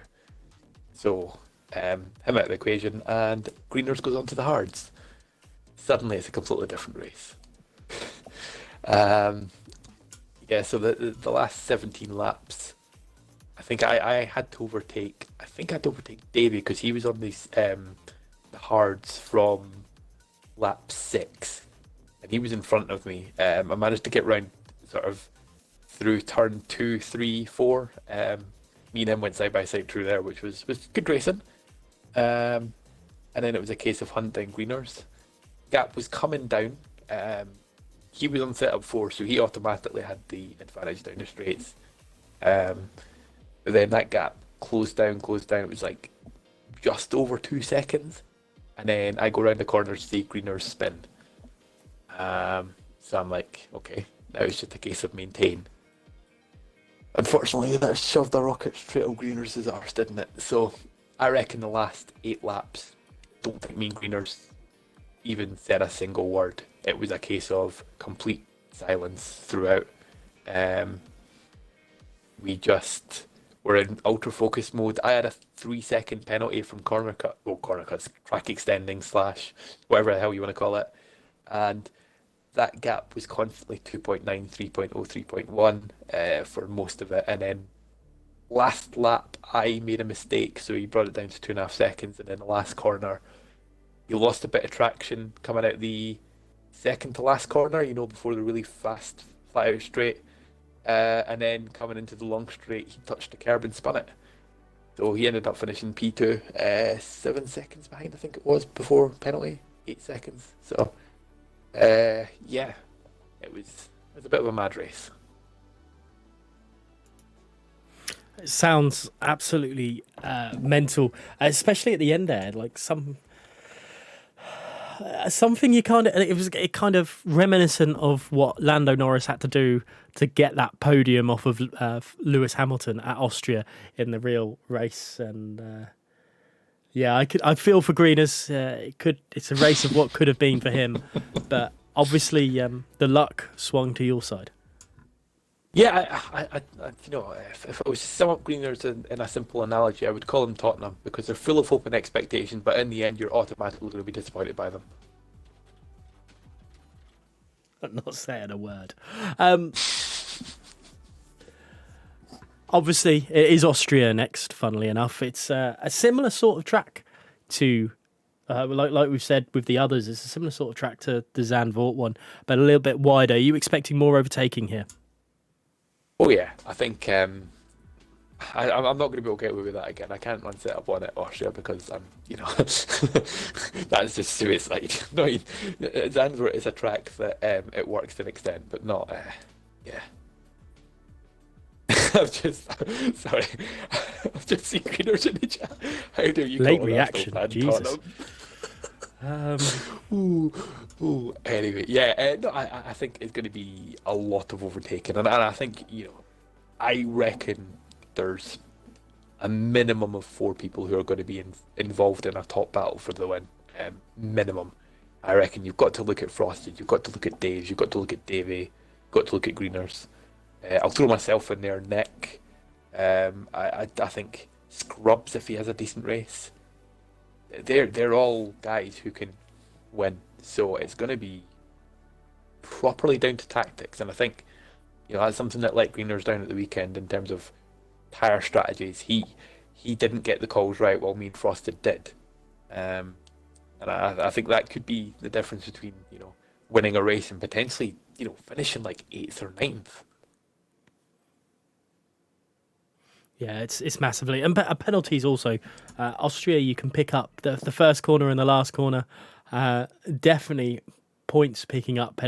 So him out of the equation, and Greeners goes on to the hards. Suddenly it's a completely different race. So the last 17 laps, I think I had to overtake Davey, because he was on these the hards from lap 6, and he was in front of me. I managed to get round sort of through turn 2, 3, 4. Me and him went side by side through there, which was good racing. And then it was a case of hunting Greeners. Gap was coming down. He was on setup 4, so he automatically had the advantage down the straights. But then that gap closed down. It was like just over 2 seconds. And then I go around the corner to see Greeners spin. So I'm like, okay, now it's just a case of maintain. Unfortunately, that shoved the rocket straight up Greeners' arse, didn't it? So I reckon the last 8 laps, don't think me and Greeners even said a single word. It was a case of complete silence throughout. We just were in ultra focus mode. I had a 3-second penalty from corner cuts, track extending / whatever the hell you want to call it, and that gap was constantly 2.9, 3.0, 3.1 for most of it. And then last lap I made a mistake, so he brought it down to 2.5 seconds, and then the last corner he lost a bit of traction coming out the second to last corner, before the really fast flat out straight. And then coming into the long straight, he touched the curb and spun it. So he ended up finishing P2, 7 seconds behind, I think it was, before penalty, 8 seconds. So, it was a bit of a mad race. It sounds absolutely mental, especially at the end there. Like something you kind of, it was kind of reminiscent of what Lando Norris had to do to get that podium off of Lewis Hamilton at Austria in the real race. And I feel for Greeners. It's a race of what could have been for him, but obviously the luck swung to your side. Yeah, if I was to sum up Greeners in a simple analogy, I would call them Tottenham, because they're full of hope and expectation, but in the end, you're automatically going to be disappointed by them. I'm not saying a word. Obviously, it is Austria next, funnily enough. It's a similar sort of track to, like we've said with the others, it's a similar sort of track to the Zandvoort one, but a little bit wider. Are you expecting more overtaking here? Oh yeah, I think I'm not going to be able to get away with that again. I can't run set up on it, Austria, because I'm, that's just suicide. No, Zandvoort is a track that it works to an extent, but not, yeah. I'm just sorry. I've just seen Greeners in the chat. How do you Late call an reaction, Arsenal fan Jesus. Tottenham? Ooh. Anyway, yeah. No, I think it's going to be a lot of overtaking, and I think I reckon there's a minimum of 4 people who are going to be involved in a top battle for the win. Minimum. I reckon you've got to look at Frosted, you've got to look at Daves, you've got to look at Davey, you've got to look at Greeners. I'll throw myself in there, Nick. I think Scrubs, if he has a decent race. They're all guys who can win. So it's going to be properly down to tactics. And I think, that's something that let Greeners down at the weekend in terms of tyre strategies. He didn't get the calls right while me and Frosted did. And I think that could be the difference between, winning a race and potentially, finishing like 8th or 9th. Yeah, it's massively, and penalties also. Austria, you can pick up the first corner and the last corner. Definitely points picking up,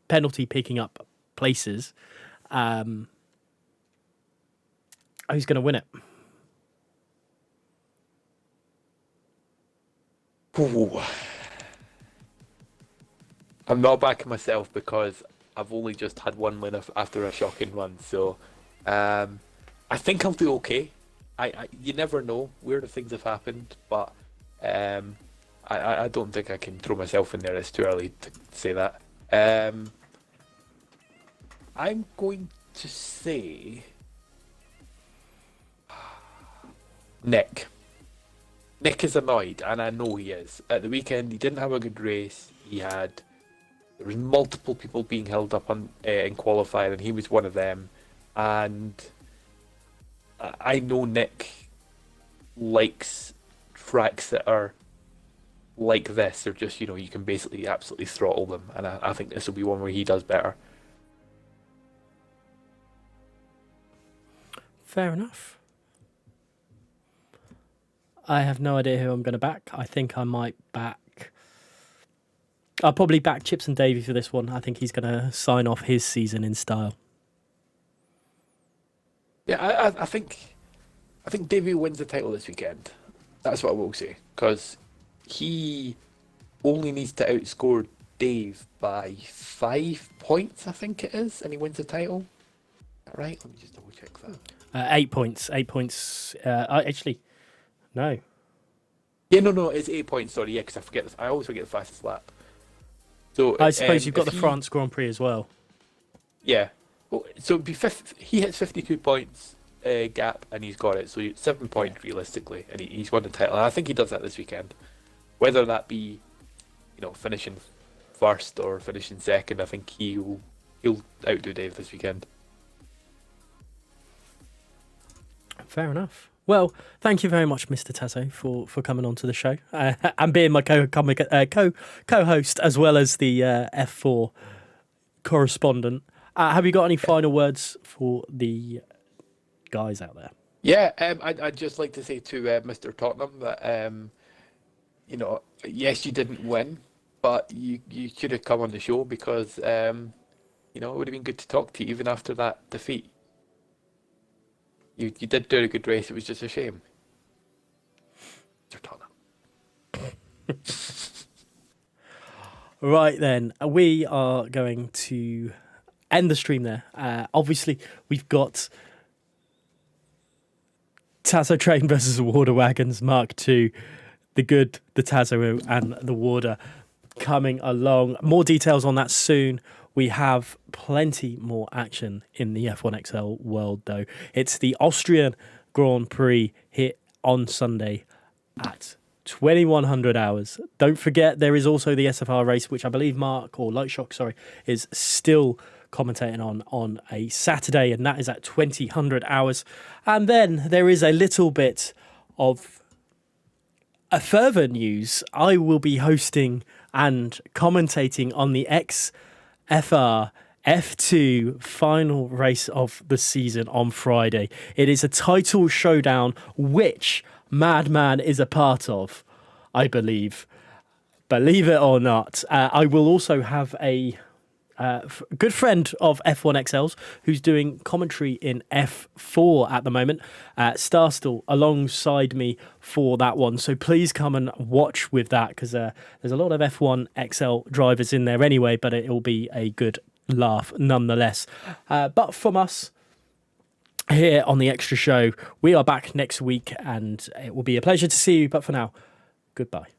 penalty picking up places. Who's going to win it? Ooh. I'm not backing myself because I've only just had one win after a shocking run, so I think I'll do okay. You never know, weird things have happened, but I don't think I can throw myself in there. It's too early to say that. I'm going to say Nick. Nick is annoyed, and I know he is. At the weekend, he didn't have a good race. There was multiple people being held up in qualifying, and he was one of them. And I know Nick likes tracks that are like this. They're just, you can basically absolutely throttle them. And I think this will be one where he does better. Fair enough. I have no idea who I'm going to back. I think I might back... I'll probably back Chips and Davey for this one. I think he's going to sign off his season in style. Yeah, I think Davey wins the title this weekend. That's what I will say, because he only needs to outscore Dave by 5 points, I think it is, and he wins the title. Is that right? Let me just double check that. 8 points. 8 points. Actually, no. Yeah, no, it's 8 points. Sorry, yeah, because I always forget the fastest lap. So I suppose you've got the if France Grand Prix as well. Yeah. Well, so it'd be he hits 52 points gap, and he's got it. So 7 points realistically, and he's won the title. And I think he does that this weekend. Whether that be, finishing first or finishing second, I think he'll outdo Dave this weekend. Fair enough. Well, thank you very much, Mr. Tasso, for coming on to the show and being my co-host as well as the F4 correspondent. Have you got any final words for the guys out there? Yeah, I'd just like to say to Mr. Tottenham that yes, you didn't win, but you should have come on the show because it would have been good to talk to you even after that defeat. You did do a good race. It was just a shame. Mr. Tottenham. Right then, we are going to end the stream there. Obviously, we've got Tasso Train versus Water Wagons Mark II, the good, the Tasso, and the Water coming along. More details on that soon. We have plenty more action in the F1 XL world, though. It's the Austrian Grand Prix here on Sunday at 2100 hours. Don't forget, there is also the SFR race, which I believe Lightshock, is still commentating on a Saturday, and that is at 2000 hours. And then there is a little bit of a further news. I will be hosting and commentating on the XFR F2 final race of the season on Friday. It is a title showdown which Madman is a part of, I believe. Believe it or not. I will also have a good friend of F1XL's who's doing commentary in F4 at the moment, Starstall, alongside me for that one. So please come and watch with that, because there's a lot of F1XL drivers in there anyway, but it will be a good laugh nonetheless. But from us here on the Extra Show, we are back next week, and it will be a pleasure to see you. But for now, goodbye.